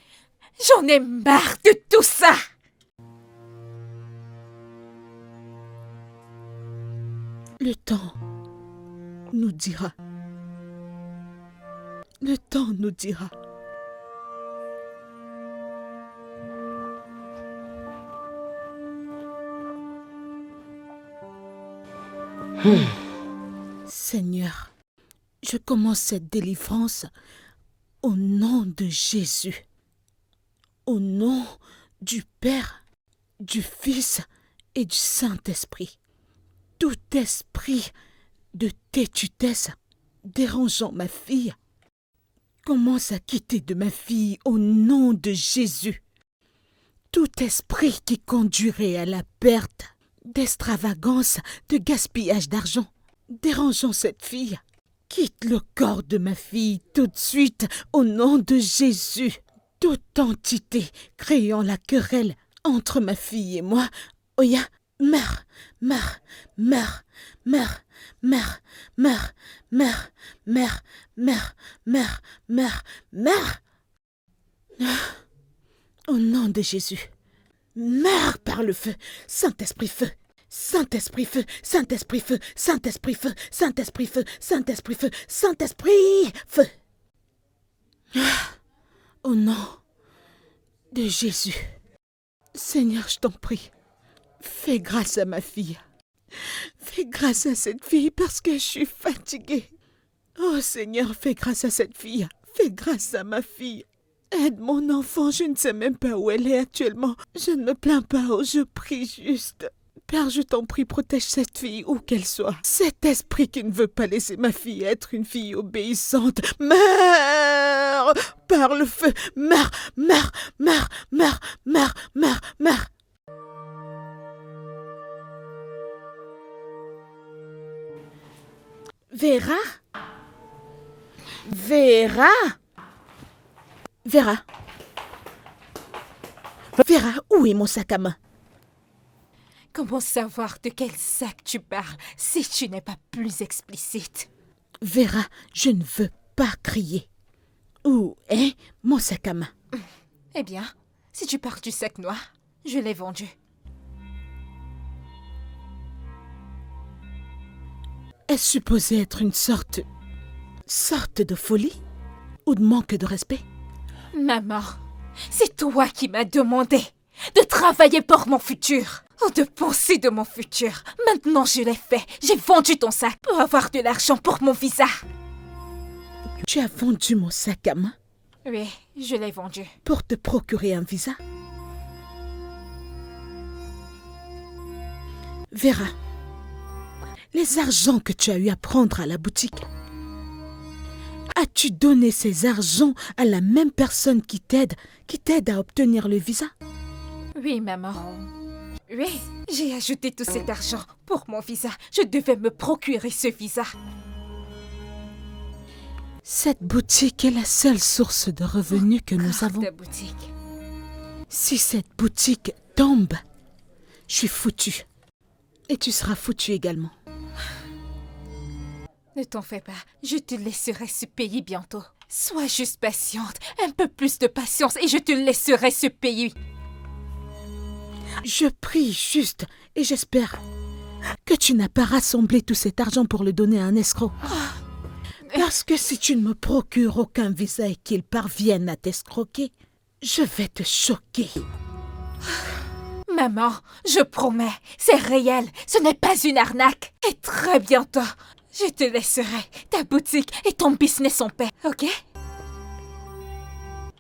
J'en ai marre de tout ça. Le temps nous dira. Le temps nous dira. Seigneur, je commence cette délivrance au nom de Jésus, au nom du Père, du Fils et du Saint-Esprit. Tout esprit de têtutesse dérangeant ma fille commence à quitter de ma fille au nom de Jésus. Tout esprit qui conduirait à la perte, d'extravagance, de gaspillage d'argent, dérangeant cette fille, quitte le corps de ma fille tout de suite au nom de Jésus. Toute entité créant la querelle entre ma fille et moi, Oya, meurs, meurs, meurs, meurs, meurs, meurs, meurs, meurs, meurs, meurs, meurs, meurs. Au nom de Jésus, meurs par le feu, Saint-Esprit feu. Saint-Esprit feu, Saint-Esprit feu, Saint-Esprit feu, Saint-Esprit feu, Saint-Esprit feu, Saint-Esprit feu. Au nom de Jésus. Seigneur, je t'en prie, fais grâce à ma fille. Fais grâce à cette fille parce que je suis fatiguée. Oh Seigneur, fais grâce à cette fille. Fais grâce à ma fille. Aide mon enfant, je ne sais même pas où elle est actuellement. Je ne me plains pas, oh, je prie juste. Père, je t'en prie, protège cette fille où qu'elle soit. Cet esprit qui ne veut pas laisser ma fille être une fille obéissante. Meurs par le feu. Meurs, meurs, meurs, meurs, meurs, meurs, meurs. Vera? Vera? Vera? Vera, où est mon sac à main? Comment savoir de quel sac tu parles si tu n'es pas plus explicite? Vera, je ne veux pas crier. Où est mon sac à main? Eh bien, si tu parles du sac noir, je l'ai vendu. Est-ce supposé être une sorte de folie? Ou de manque de respect? Maman, c'est toi qui m'as demandé de travailler pour mon futur. Oh, de penser de mon futur. Maintenant, je l'ai fait. J'ai vendu ton sac pour avoir de l'argent pour mon visa. Tu as vendu mon sac à main Oui, je l'ai vendu. pour te procurer un visa? Vera, les argents que tu as eu à prendre à la boutique, as-tu donné ces argents à la même personne qui t'aide à obtenir le visa? Oui, maman. Oui, j'ai ajouté tout cet argent pour mon visa. Je devais me procurer ce visa. Cette boutique est la seule source de revenus que nous avons. Ta boutique. Si cette boutique tombe, je suis foutue. Et tu seras foutu également. Ne t'en fais pas, je te laisserai ce pays bientôt. Sois juste patiente, un peu plus de patience et je te laisserai ce pays. Je prie juste et j'espère que tu n'as pas rassemblé tout cet argent pour le donner à un escroc. Parce que si tu ne me procures aucun visa et qu'il parvienne à t'escroquer, je vais te choquer. Maman, je promets, c'est réel, ce n'est pas une arnaque. Et très bientôt, je te laisserai ta boutique et ton business en paix, ok?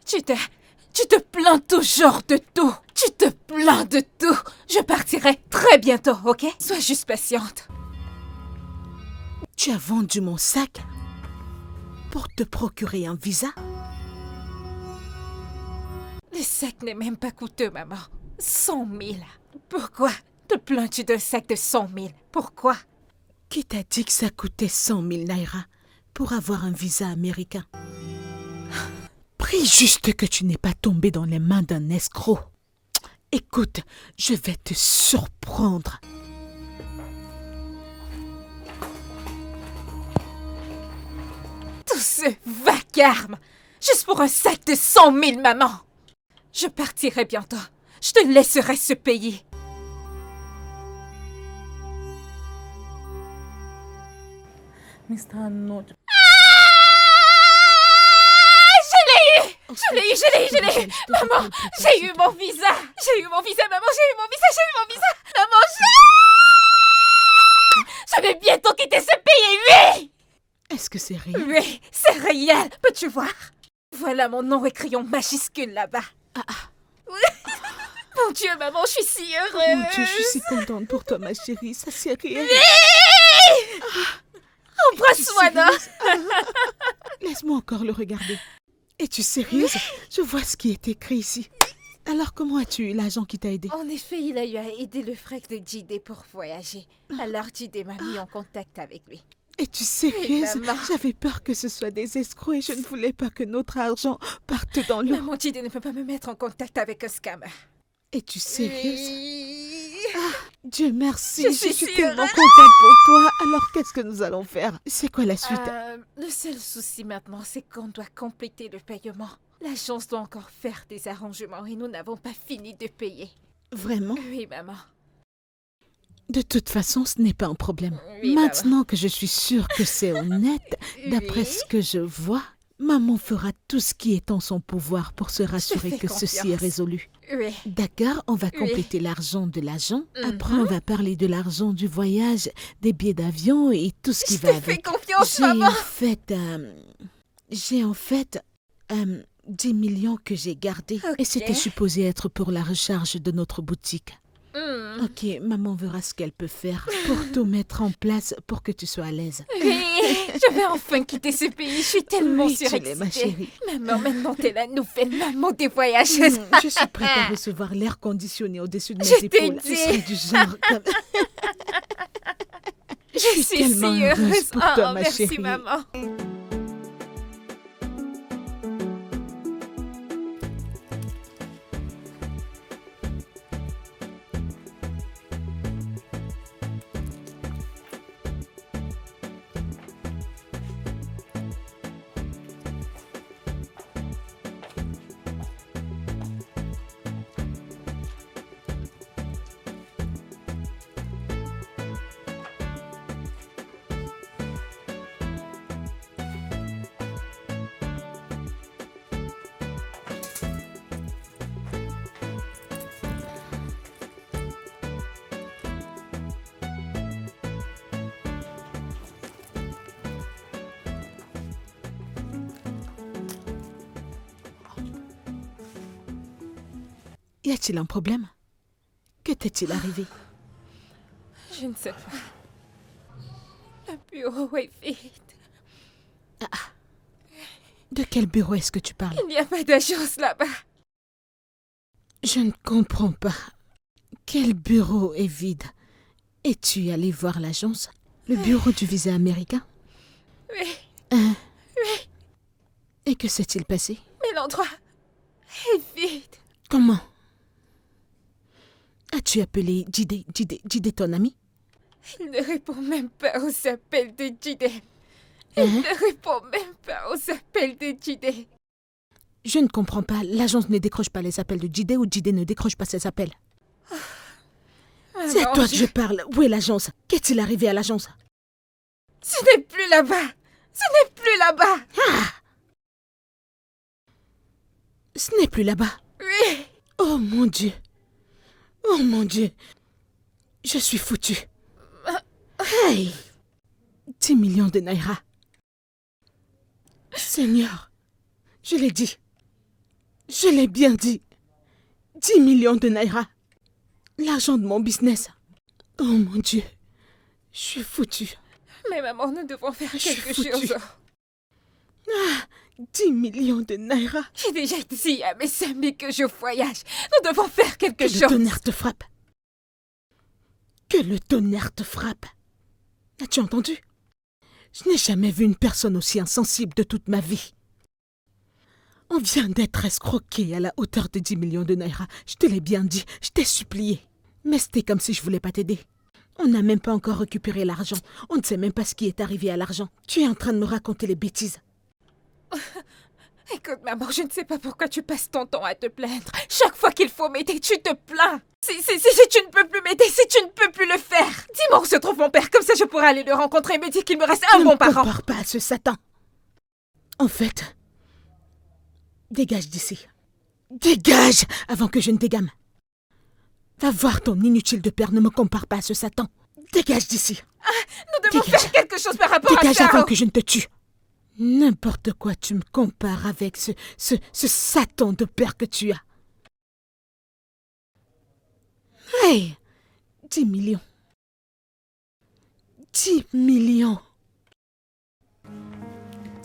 Tu te plains toujours de tout. Tu te plains de tout. Je partirai très bientôt, ok? Sois juste patiente. Tu as vendu mon sac pour te procurer un visa? Le sac n'est même pas coûteux, maman. 100 000. Pourquoi te plains-tu d'un sac de 100 000? Pourquoi? Qui t'a dit que ça coûtait 100 000 naira pour avoir un visa américain? Prie juste que tu n'es pas tombé dans les mains d'un escroc. Écoute, je vais te surprendre. Tout ce vacarme, juste pour un sac de 100 000, maman. Je partirai bientôt. Je te laisserai ce pays. Mr. No. Je l'ai eu. Maman, j'ai eu mon visa. J'ai eu mon visa, maman, j'ai eu mon visa. Maman, je vais bientôt quitter ce pays, oui. Est-ce que c'est réel? Oui, c'est réel. Peux-tu voir? Voilà mon nom écrit en majuscule là-bas. Mon Dieu, maman, je suis si heureuse. Mon Dieu, je suis si contente pour toi, ma chérie. Ça, c'est réel. Embrasse-moi, non? Laisse-moi encore le regarder. Es-tu sérieuse? Je vois ce qui est écrit ici. Alors, comment as-tu eu l'agent qui t'a aidé? En effet, il a eu à aider le frère de Jide pour voyager. Alors Jide m'a mis en contact avec lui. Es-tu sérieuse? Oui, maman. J'avais peur que ce soit des escrocs et je ne voulais pas que notre argent parte dans l'eau. Maman, Jide ne peut pas me mettre en contact avec un scammer. Es-tu sérieuse? Oui. Dieu merci, Je je suis suis si tellement heureuse. contente pour toi. Alors, qu'est-ce que nous allons faire? C'est quoi la suite? Le seul souci maintenant, c'est qu'on doit compléter le paiement. L'agence doit encore faire des arrangements et nous n'avons pas fini de payer. Vraiment? Oui, maman. De toute façon, ce n'est pas un problème. Oui, Maintenant que je suis sûre que c'est honnête, d'après Oui. ce que je vois, maman fera tout ce qui est en son pouvoir pour se rassurer fais que ceci est confiance. résolu. Oui. D'accord, on va Oui. compléter l'argent de l'agent. Après, Mhm. on va parler de l'argent du voyage, des billets d'avion et tout ce qui Je va te fais avec. confiance, J'ai maman. en fait 10 millions que j'ai gardés. Et Ok. c'était supposé être pour la recharge de notre boutique. Hmm. Ok, maman verra ce qu'elle peut faire pour tout mettre en place pour que tu sois à l'aise. Oui, je vais enfin quitter ce pays. Je suis tellement Oui, tu l'es, surexcitée. ma chérie. Maman, maintenant t'es la nouvelle maman des voyageuses. Je suis prête à recevoir l'air conditionné au-dessus de mes Je t'ai épaules. dit. Je serai du genre comme... Je suis tellement si heureuse heureuse. pour toi, ma merci, chérie. maman. Y a-t-il un problème? Que t'est-il arrivé? Je ne sais pas. Le bureau est vide. De quel bureau est-ce que tu parles? Il n'y a pas d'agence là-bas. Je ne comprends pas. Quel bureau est vide? Es-tu allé voir l'agence? Le bureau du visa américain? Oui, Hein? oui, Et que s'est-il passé? mais l'endroit est vide. Comment? As-tu appelé Jide ton ami? Il ne répond même pas aux appels de Jide. Il Hein? ne répond même pas aux appels de Jide. Je ne comprends pas. L'agence ne décroche pas les appels de Jide ou Jide ne décroche pas ses appels. C'est à toi que je parle. Où est l'agence? Qu'est-il arrivé à l'agence? Ce n'est plus là-bas. Ce n'est plus là-bas. Ce n'est plus là-bas. Oui. Oh mon Dieu. Oh mon Dieu. Je suis foutue. Hey! 10 millions de naira. Seigneur, je l'ai dit. Je l'ai bien dit. 10 millions de naira. L'argent de mon business. Oh mon Dieu. Je suis foutue. Mais maman, nous devons faire Je suis quelque foutue. chose. 10 millions de naira. J'ai déjà dit à mes amis que je voyage. Nous devons faire quelque Que le chose. tonnerre te frappe. Que le tonnerre te frappe. As-tu entendu? Je n'ai jamais vu une personne aussi insensible de toute ma vie. On vient d'être escroqué à la hauteur de 10 millions de naira. Je te l'ai bien dit, je t'ai supplié. Mais c'était comme si je voulais pas t'aider. On n'a même pas encore récupéré l'argent. On ne sait même pas ce qui est arrivé à l'argent. Tu es en train de me raconter les bêtises. Écoute, maman, je ne sais pas pourquoi tu passes ton temps à te plaindre. Chaque fois qu'il faut m'aider, tu te plains. Si tu ne peux plus m'aider, si tu ne peux plus le faire. Dis-moi où se trouve mon père, comme ça je pourrais aller le rencontrer et me dire qu'il me reste un Ne bon me parent. compare pas à ce Satan. En fait, dégage d'ici. Dégage avant que je ne dégame. Va voir ton inutile de père, ne me compare pas à ce Satan. Dégage d'ici. Nous devons Dégage. faire quelque chose par rapport Dégage à ça. avant que je ne te tue. N'importe quoi tu me compares avec ce Satan de père que tu as. Hey! 10 millions. 10 millions.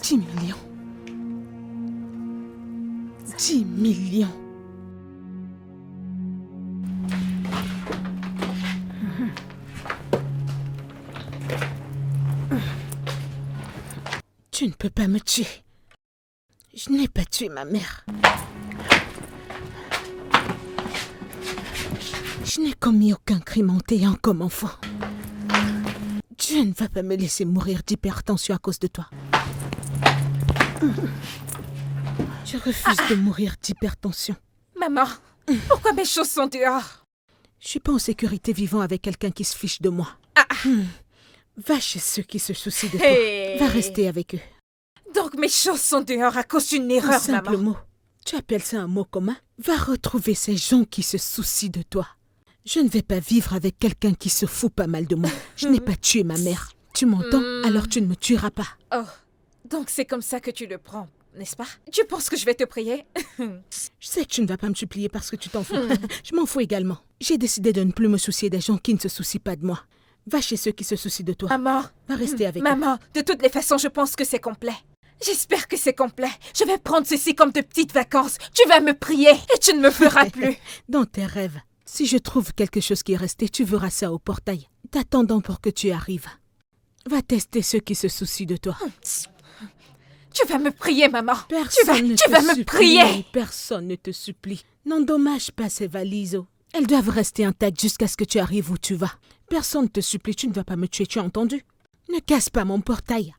10 millions. 10 millions. Tu ne peux pas me tuer. Je n'ai pas tué ma mère. Je n'ai commis aucun crime en t'ayant comme enfant. Dieu ne va pas me laisser mourir d'hypertension à cause de toi. Je refuse de mourir d'hypertension. Maman, pourquoi mes choses sont dehors? Je suis pas en sécurité vivant avec quelqu'un qui se fiche de moi. Va chez ceux qui se soucient de Hey. toi. Va rester avec eux. Donc mes choses sont dehors à cause d'une Un erreur, simple maman. mot. Tu appelles ça un mot commun? Va retrouver ces gens qui se soucient de toi. Je ne vais pas vivre avec quelqu'un qui se fout pas mal de moi. Je n'ai pas tué ma mère. Tu m'entends? Alors tu ne me tueras pas. Oh, donc c'est comme ça que tu le prends, n'est-ce pas? Tu penses que je vais te prier? Je sais que tu ne vas pas me supplier parce que tu t'en fous. Je m'en fous également. J'ai décidé de ne plus me soucier des gens qui ne se soucient pas de moi. Va chez ceux qui se soucient de toi. Maman, Va rester avec eux. maman, de toutes les façons, je pense que c'est complet. J'espère que c'est complet. Je vais prendre ceci comme de petites vacances. Tu vas me prier et tu ne me feras plus. Dans tes rêves. Si je trouve quelque chose qui est resté, tu verras ça au portail. T'attendant pour que tu arrives. Va tester ceux qui se soucient de toi. Tu vas me prier, maman. Personne ne tu te vas me supplie. prier. Personne ne te supplie. N'endommage pas ces valises. Elles doivent rester intactes jusqu'à ce que tu arrives où tu vas. Personne ne te supplie, tu ne vas pas me tuer, tu as entendu? Ne casse pas mon portail.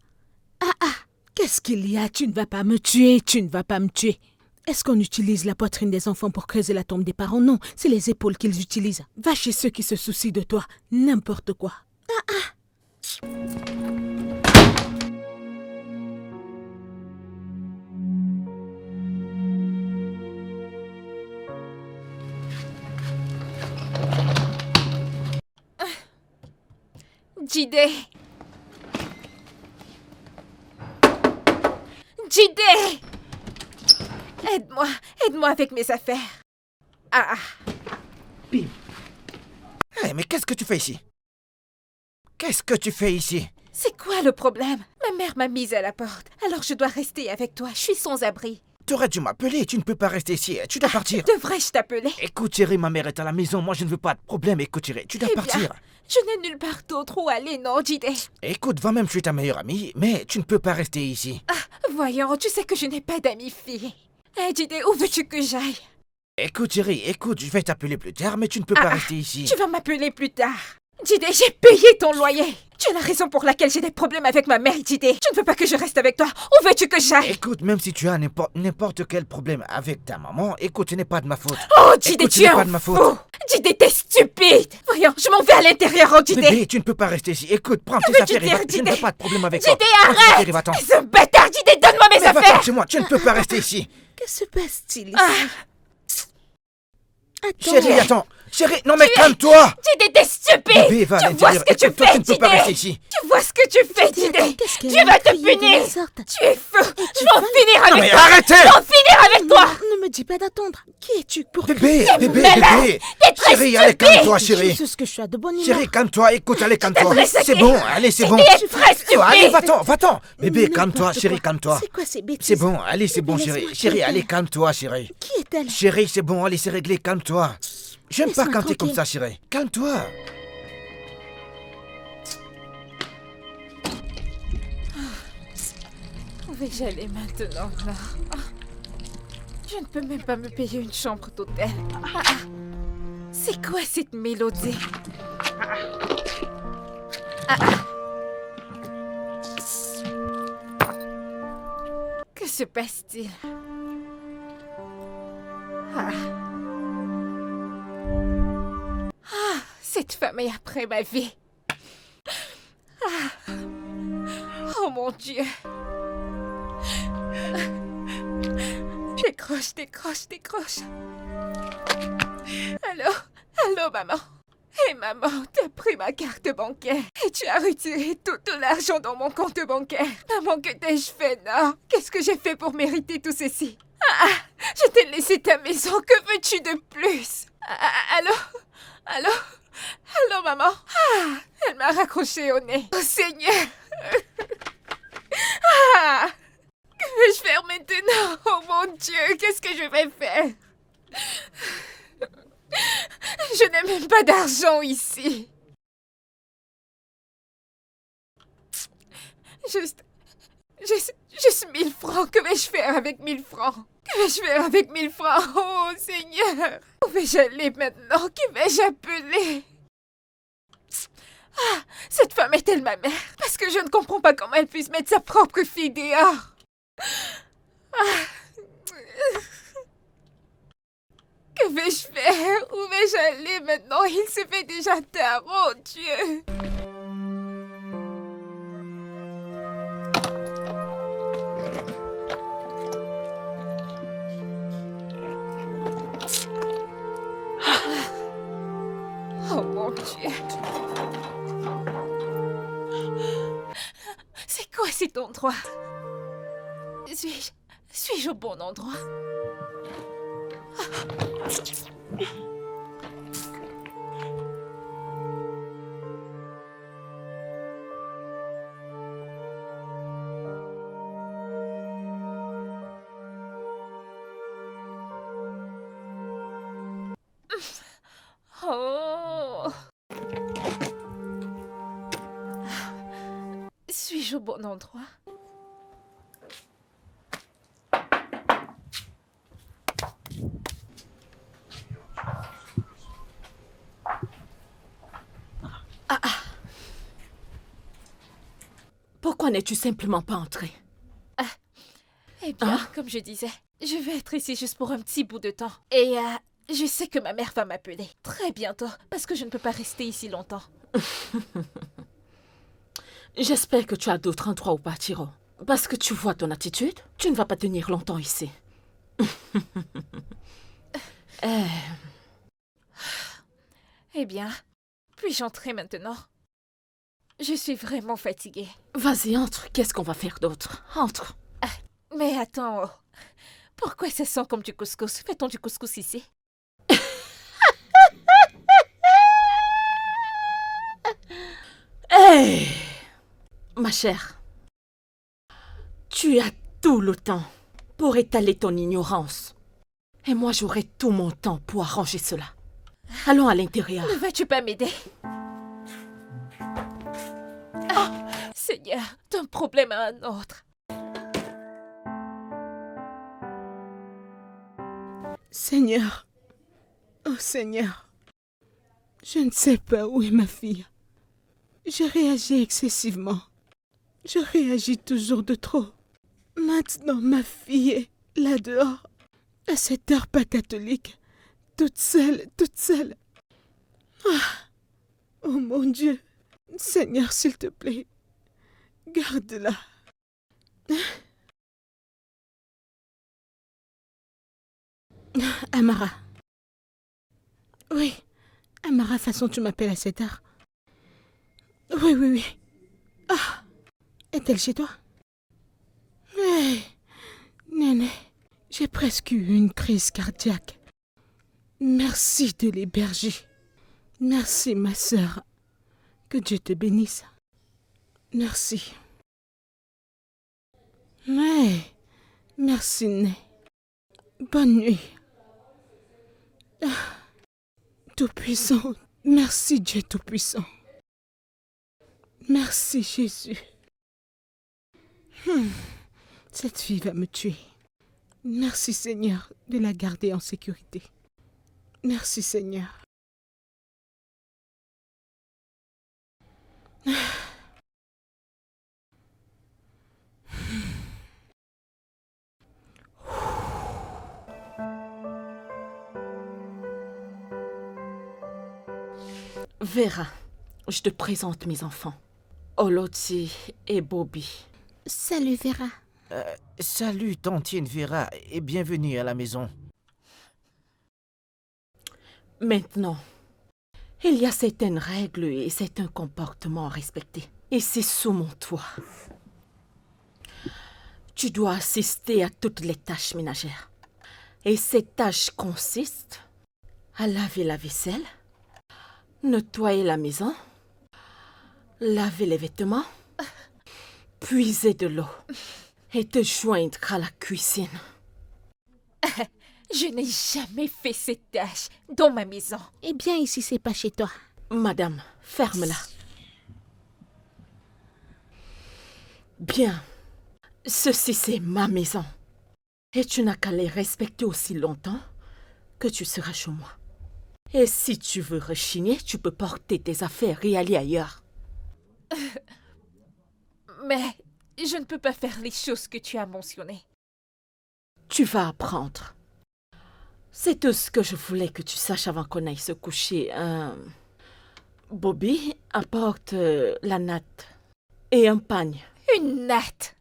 Qu'est-ce qu'il y a? Tu ne vas pas me tuer, tu ne vas pas me tuer. Est-ce qu'on utilise la poitrine des enfants pour creuser la tombe des parents? Non, c'est les épaules qu'ils utilisent. Va chez ceux qui se soucient de toi. N'importe quoi. Jide. Jide. Aide-moi avec mes affaires. Bim. Hey, mais qu'est-ce que tu fais ici? Qu'est-ce que tu fais ici? C'est quoi le problème? Ma mère m'a mise à la porte, alors je dois rester avec toi. Je suis sans abri. T'aurais dû m'appeler, tu ne peux pas rester ici, tu dois partir. Devrais-je t'appeler? Écoute chérie, ma mère est à la maison, moi je ne veux pas de problème, écoute chérie, tu dois partir. Je n'ai nulle part d'autre où aller, non, Jide. Écoute, va même chez ta meilleure amie, mais tu ne peux pas rester ici. Voyons, tu sais que je n'ai pas d'amis filles. Jide, où veux-tu que j'aille? Écoute chérie, écoute, je vais t'appeler plus tard, mais tu ne peux pas rester ici. Tu vas m'appeler plus tard. Jide, j'ai payé ton loyer. Tu es la raison pour laquelle j'ai des problèmes avec ma mère, Jide. Tu ne veux pas que je reste avec toi. Où veux-tu que j'aille? Écoute, même si tu as n'importe quel problème avec ta maman, écoute, ce n'est pas de ma faute. Oh, Jide, Écoute, tu ce es n'est pas un de ma fou. faute. Jide, t'es stupide. Voyons, je m'en vais à l'intérieur, oh, Jide. Bébé, tu ne peux pas rester ici. Écoute, prends tes veux-tu affaires et dire, va. Je Jide? ne veux pas de problème avec Jide, toi. arrête! Va-t'en. Ce bâtard, Jide, donne-moi mes Mais va-t'en affaires. chez moi, tu ne peux pas rester ici. Que se passe-t-il ici? Attends. Chérie, attends. Chérie, non mais calme-toi. Jide, t'es stupide. Bébé, va à Tu vois ce l'intérieur. que tu Écoute, toi, fais, tu ne peux pas Jide. rester ici. Tu vois ce que tu fais, Jide. Qu'est-ce qu'elle Tu a vas te crié de la punir. sorte? Tu es fou. Je vais en finir Non avec mais toi. arrêtez. Je vais en finir avec toi. Ne me dis pas d'attendre. Qui es-tu pour Bébé, bébé, malade. bébé. T'es très Chérie, allez, stupide. calme-toi, chérie. Juste que je suis de bonne humeur. Chérie, calme-toi. Écoute, allez, calme-toi. très saqué. C'est bon, allez, c'est bon. Jide est très stupide. Allez, va-t'en. Bébé, N'importe calme-toi, quoi. chérie, calme-toi. C'est quoi ces bêtises? C'est bon, allez, c'est bon, Laisse-moi chérie. Chérie, tranquille. allez, calme-toi, chérie. Qui est-elle? Chérie, c'est bon, allez, c'est réglé, calme-toi. J'aime pas Laisse-moi quand t'es comme tranquille. ça, chérie. Calme-toi. Où vais-je aller maintenant, là? Je ne peux même pas me payer une chambre d'hôtel. C'est quoi cette mélodie? Que se passe-t-il? Cette femme est après ma vie. Oh mon Dieu. Décroche. Allô, maman. Hé, maman, t'as pris ma carte bancaire et tu as retiré tout l'argent dans mon compte bancaire. Maman, que t'ai-je fait, non? Qu'est-ce que j'ai fait pour mériter tout ceci? Je t'ai laissé ta maison, que veux-tu de plus? Allô, maman? Elle m'a raccroché au nez. Oh, Seigneur! Que vais-je faire maintenant? Oh mon Dieu, qu'est-ce que je vais faire? Je n'ai même pas d'argent ici. Juste 1000 francs. Que vais-je faire avec 1000 francs? Que vais-je faire avec 1000 francs? Oh Seigneur! Où vais-je aller maintenant? Qui vais-je appeler? Cette femme est-elle ma mère? Parce que je ne comprends pas comment elle puisse mettre sa propre fille dehors. Que vais-je faire? Où vais-je aller maintenant? Il se fait déjà tard, oh Dieu! Oh mon Dieu! C'est quoi cet endroit? Suis-je au bon endroit? Oh! Suis-je au bon endroit? Pourquoi n'es-tu simplement pas entrée? Eh bien, comme je disais, je vais être ici juste pour un petit bout de temps. Et je sais que ma mère va m'appeler très bientôt, parce que je ne peux pas rester ici longtemps. J'espère que tu as d'autres endroits où partir. Parce que tu vois ton attitude, tu ne vas pas tenir longtemps ici. Eh bien, puis-je entrer maintenant? Je suis vraiment fatiguée. Vas-y, entre. Qu'est-ce qu'on va faire d'autre? Entre. Mais attends, pourquoi ça sent comme du couscous? Fait-on du couscous ici? Hé, ma chère, tu as tout le temps pour étaler ton ignorance. Et moi, j'aurai tout mon temps pour arranger cela. Allons à l'intérieur. Ne vas-tu pas m'aider? Ah, Seigneur, d'un problème à un autre. Seigneur, oh Seigneur, je ne sais pas où est ma fille. Je réagis excessivement. Je réagis toujours de trop. Maintenant, ma fille est là dehors, à cette heure pas catholique, toute seule, toute seule. Ah, oh mon Dieu, Seigneur, s'il te plaît, garde-la. Amara. Oui, Amara, façon tu m'appelles à cette heure. Oui, oui, oui. Ah, est-elle chez toi? Hé, Néné, j'ai presque eu une crise cardiaque. Merci de l'héberger. Merci, ma sœur. Que Dieu te bénisse. Merci. Ouais, merci, Né. Bonne nuit. Ah, Tout-Puissant, merci Dieu Tout-Puissant. Merci Jésus. Cette fille va me tuer. Merci Seigneur de la garder en sécurité. Merci Seigneur. Vera, je te présente mes enfants. Olotsi et Bobby. Salut Vera. Salut, tantine Vera, et bienvenue à la maison. Maintenant, il y a certaines règles et certains comportements à respecter. Et c'est sous mon toit. Tu dois assister à toutes les tâches ménagères. Et ces tâches consistent à laver la vaisselle, nettoyer la maison, laver les vêtements, puiser de l'eau et te joindre à la cuisine. Je n'ai jamais fait cette tâche dans ma maison. Eh bien, ici, c'est pas chez toi. Madame, ferme-la. Bien. Ceci, c'est ma maison. Et tu n'as qu'à les respecter aussi longtemps que tu seras chez moi. Et si tu veux rechigner, tu peux porter tes affaires et aller ailleurs. Mais je ne peux pas faire les choses que tu as mentionnées. Tu vas apprendre. C'est tout ce que je voulais que tu saches avant qu'on aille se coucher. Bobby apporte la natte et un pagne. Une natte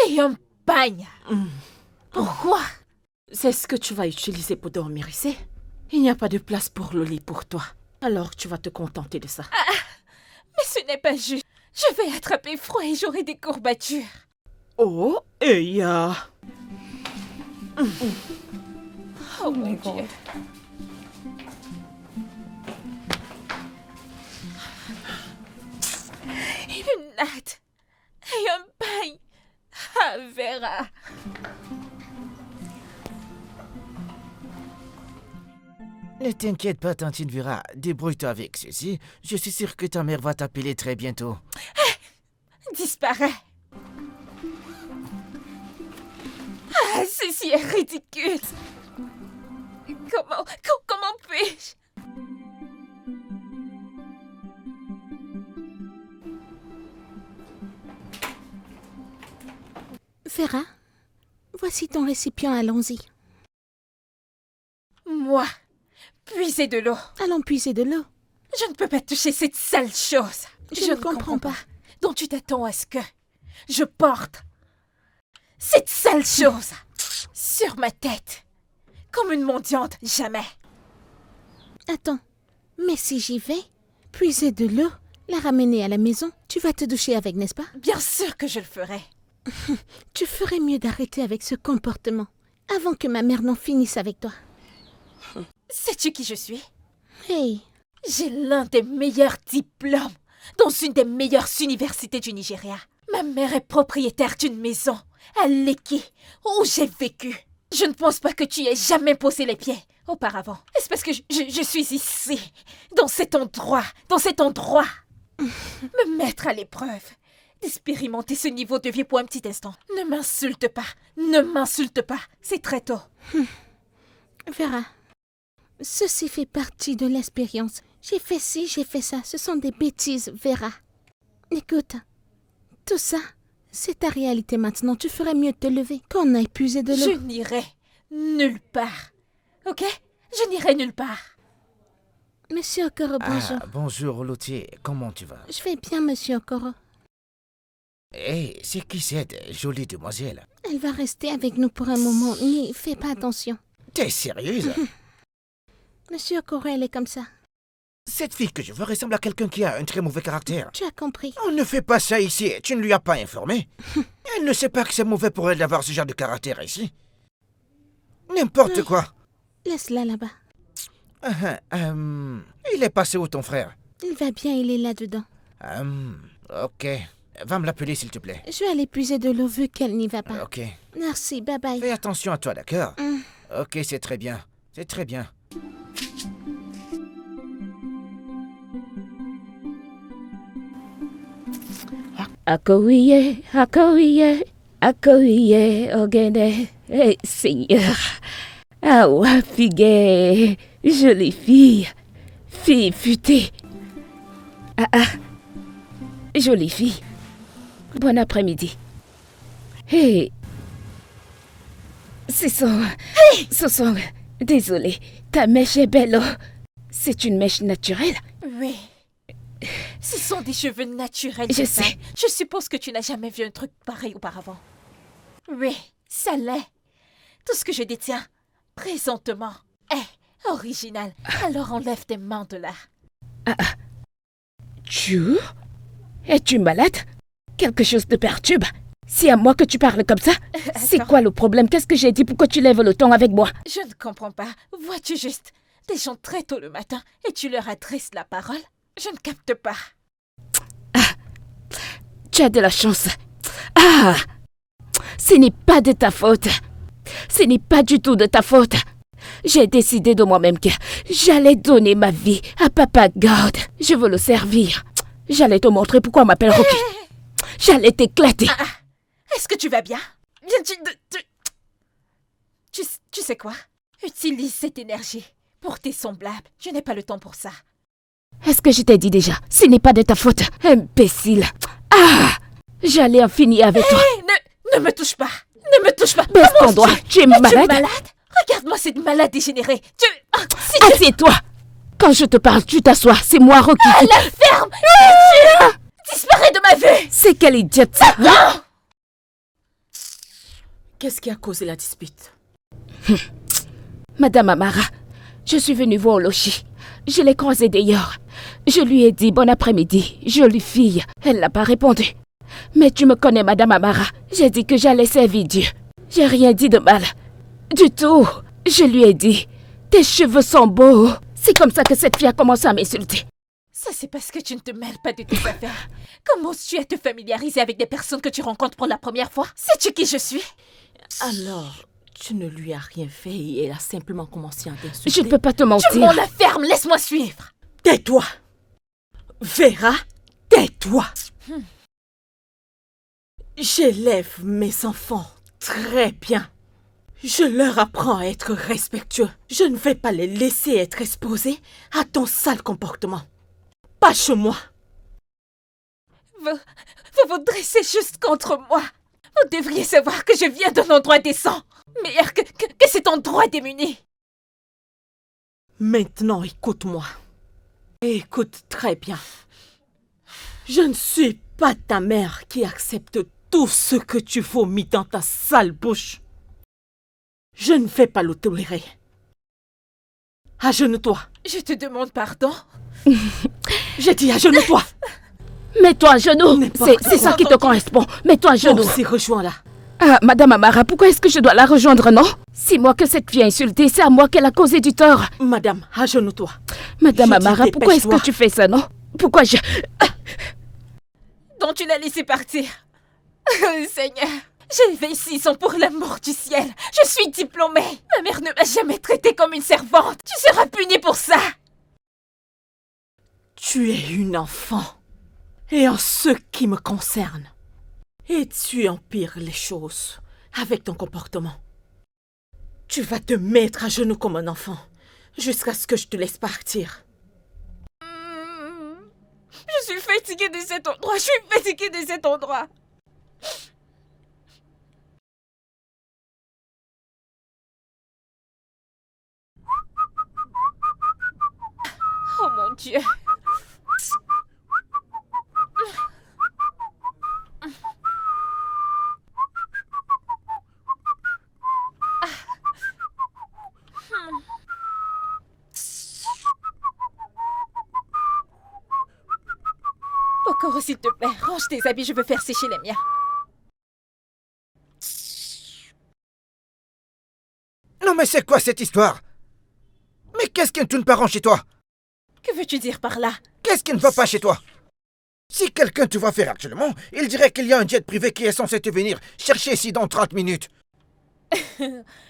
et un pagne. Pourquoi? C'est ce que tu vas utiliser pour dormir ici. Il n'y a pas de place pour le lit pour toi. Alors tu vas te contenter de ça. Mais ce n'est pas juste. Je vais attraper froid et j'aurai des courbatures. Oh, Eya. Oh mon Dieu. Une natte et un pagne. Ah, Vera. Ne t'inquiète pas, tantine Vera, débrouille-toi avec ceci. Je suis sûr que ta mère va t'appeler très bientôt. Disparaît. Ah, ceci est ridicule. Comment puis-je? Vera, voici ton récipient, allons-y. Moi, puiser de l'eau. Allons puiser de l'eau. Je ne peux pas toucher cette sale chose. Je ne comprends pas. Dont tu t'attends à ce que je porte cette sale chose sur ma tête. Comme une mendiante, jamais. Attends, mais si j'y vais, puiser de l'eau, la ramener à la maison, tu vas te doucher avec, n'est-ce pas? Bien sûr que je le ferai. Tu ferais mieux d'arrêter avec ce comportement, avant que ma mère n'en finisse avec toi. Sais-tu qui je suis? Hey, J'ai l'un des meilleurs diplômes dans une des meilleures universités du Nigeria. Ma mère est propriétaire d'une maison à Lekki, où j'ai vécu. Je ne pense pas que tu y aies jamais posé les pieds auparavant. Est-ce parce que je suis ici, dans cet endroit, me mettre à l'épreuve, d'expérimenter ce niveau de vie pour un petit instant. Ne m'insulte pas, c'est très tôt. Vera, ceci fait partie de l'expérience. J'ai fait ci, j'ai fait ça. Ce sont des bêtises, Vera. Écoute, tout ça, c'est ta réalité maintenant. Tu ferais mieux de te lever quand on a épuisé de l'eau. Je n'irai nulle part, ok? Je n'irai nulle part. Monsieur Okoro, bonjour. Ah, bonjour, Lotier. Comment tu vas? Je vais bien, monsieur Okoro. Hé, c'est qui cette jolie demoiselle? Elle va rester avec nous pour un moment. N'y fais pas attention. T'es sérieuse? Monsieur Okoro, elle est comme ça. Cette fille que je veux ressemble à quelqu'un qui a un très mauvais caractère. Tu as compris. On ne fait pas ça ici. Tu ne lui as pas informé. Elle ne sait pas que c'est mauvais pour elle d'avoir ce genre de caractère ici. N'importe quoi. Laisse-la là-bas. Il est passé où ton frère? Il va bien, il est là-dedans. Ok. Va me l'appeler s'il te plaît. Je vais aller puiser de l'eau vu qu'elle n'y va pas. Ok. Merci, bye bye. Fais attention à toi, d'accord? Ok, c'est très bien. C'est très bien. Akoye, ogene, Seigneur. Awa figue, jolie fille, fille futée. Jolie fille. Bon après-midi. Hey. Ce sont... Désolé, ta mèche est belle. C'est une mèche naturelle. Oui. Ce sont des cheveux naturels. Je sais. Je suppose que tu n'as jamais vu un truc pareil auparavant. Oui, ça l'est. Tout ce que je détiens, présentement, est original. Alors enlève tes mains de là. Tu? Es-tu malade? Quelque chose te perturbe? C'est à moi que tu parles comme ça? C'est quoi le problème? Qu'est-ce que j'ai dit pour que tu lèves le ton avec moi? Je ne comprends pas. Vois-tu juste des gens très tôt le matin et tu leur adresses la parole? Je ne capte pas. Tu as de la chance. Ce n'est pas de ta faute. Ce n'est pas du tout de ta faute. J'ai décidé de moi-même que j'allais donner ma vie à Papa God. Je veux le servir. J'allais te montrer pourquoi on m'appelle Rocky. J'allais t'éclater. Est-ce que tu vas bien? Tu sais quoi? Utilise cette énergie pour tes semblables. Je n'ai pas le temps pour ça. Est-ce que je t'ai dit déjà? Ce n'est pas de ta faute, imbécile. J'allais en finir avec toi. Ne me touche pas. Ne me touche pas. Baisse ton doigt. Tu es malade? Es-tu malade? Regarde-moi cette malade dégénérée. Assieds-toi. Quand je te parle, tu t'assois. C'est moi, Rocky. La ferme. Disparais de ma vue. C'est quelle idiote ça. Qu'est-ce qui a causé la dispute? Madame Amara, je suis venue voir Olochi. Je l'ai croisée d'ailleurs. Je lui ai dit bon après-midi, jolie fille. Elle n'a pas répondu. Mais tu me connais, Madame Amara. J'ai dit que j'allais servir Dieu. J'ai rien dit de mal. Du tout. Je lui ai dit, tes cheveux sont beaux. C'est comme ça que cette fille a commencé à m'insulter. Ça, c'est parce que tu ne te mêles pas de tes affaires. Comment tu es te familiariser avec des personnes que tu rencontres pour la première fois? Sais-tu qui je suis? Alors, tu ne lui as rien fait et elle a simplement commencé à t'insulter. Je ne peux pas te mentir. Tu m'en la ferme, laisse-moi suivre. Tais-toi! Vera, tais-toi! J'élève mes enfants très bien. Je leur apprends à être respectueux. Je ne vais pas les laisser être exposés à ton sale comportement. Pas chez moi. Vous vous dressez juste contre moi. Vous devriez savoir que je viens d'un endroit décent. Meilleur que cet endroit démuni. Maintenant, écoute-moi. Écoute très bien. Je ne suis pas ta mère qui accepte tout ce que tu vomis dans ta sale bouche. Je ne vais pas le tolérer. Agenouille-toi. Je te demande pardon. J'ai dit agenouille-toi. Mets-toi à genoux. C'est ça qui te correspond. Mets-toi à genoux. Aussi, rejoins-la. Madame Amara, pourquoi est-ce que je dois la rejoindre, non? C'est moi que cette fille a insultée, c'est à moi qu'elle a causé du tort. Madame, agenouille-toi. Madame Amara, pourquoi est-ce que tu fais ça, non? Pourquoi je... Donc tu l'as laissé partir. Seigneur, j'élevais 6 ans pour l'amour du ciel. Je suis diplômée. Ma mère ne m'a jamais traitée comme une servante. Tu seras punie pour ça. Tu es une enfant. Et en ce qui me concerne. Et tu empires les choses avec ton comportement. Tu vas te mettre à genoux comme un enfant jusqu'à ce que je te laisse partir. Je suis fatiguée de cet endroit. Je suis fatiguée de cet endroit. Oh mon Dieu. Okoro, s'il te plaît, range tes habits, je veux faire sécher les miens. Non mais c'est quoi cette histoire? Mais qu'est-ce qui ne tourne pas rond chez toi? Que veux-tu dire par là? Qu'est-ce qui ne va pas chez toi? Si quelqu'un te voit faire actuellement, il dirait qu'il y a un jet privé qui est censé te venir chercher ici dans 30 minutes.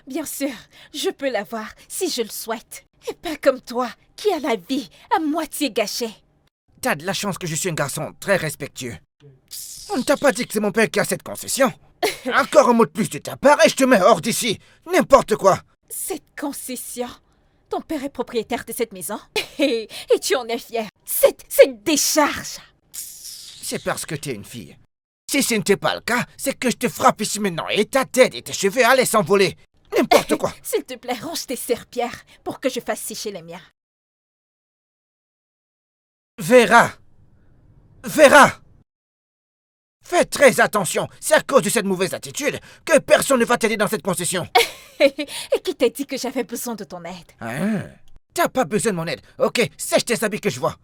Bien sûr, je peux l'avoir si je le souhaite. Et pas comme toi, qui a la vie à moitié gâchée. T'as de la chance que je suis un garçon très respectueux. On ne t'a pas dit que c'est mon père qui a cette concession. Encore un mot de plus de ta part et je te mets hors d'ici. N'importe quoi. Cette concession. Ton père est propriétaire de cette maison et tu en es fier. Cette décharge. C'est parce que t'es une fille. Si ce n'était pas le cas, c'est que je te frappe ici maintenant et ta tête et tes cheveux allaient s'envoler. N'importe quoi. S'il te plaît, range tes serpillères pour que je fasse sécher les miens. Vera! Fais très attention, c'est à cause de cette mauvaise attitude que personne ne va t'aider dans cette concession. Et qui t'a dit que j'avais besoin de ton aide? Hein? T'as pas besoin de mon aide. Ok, sèche tes habits que je vois.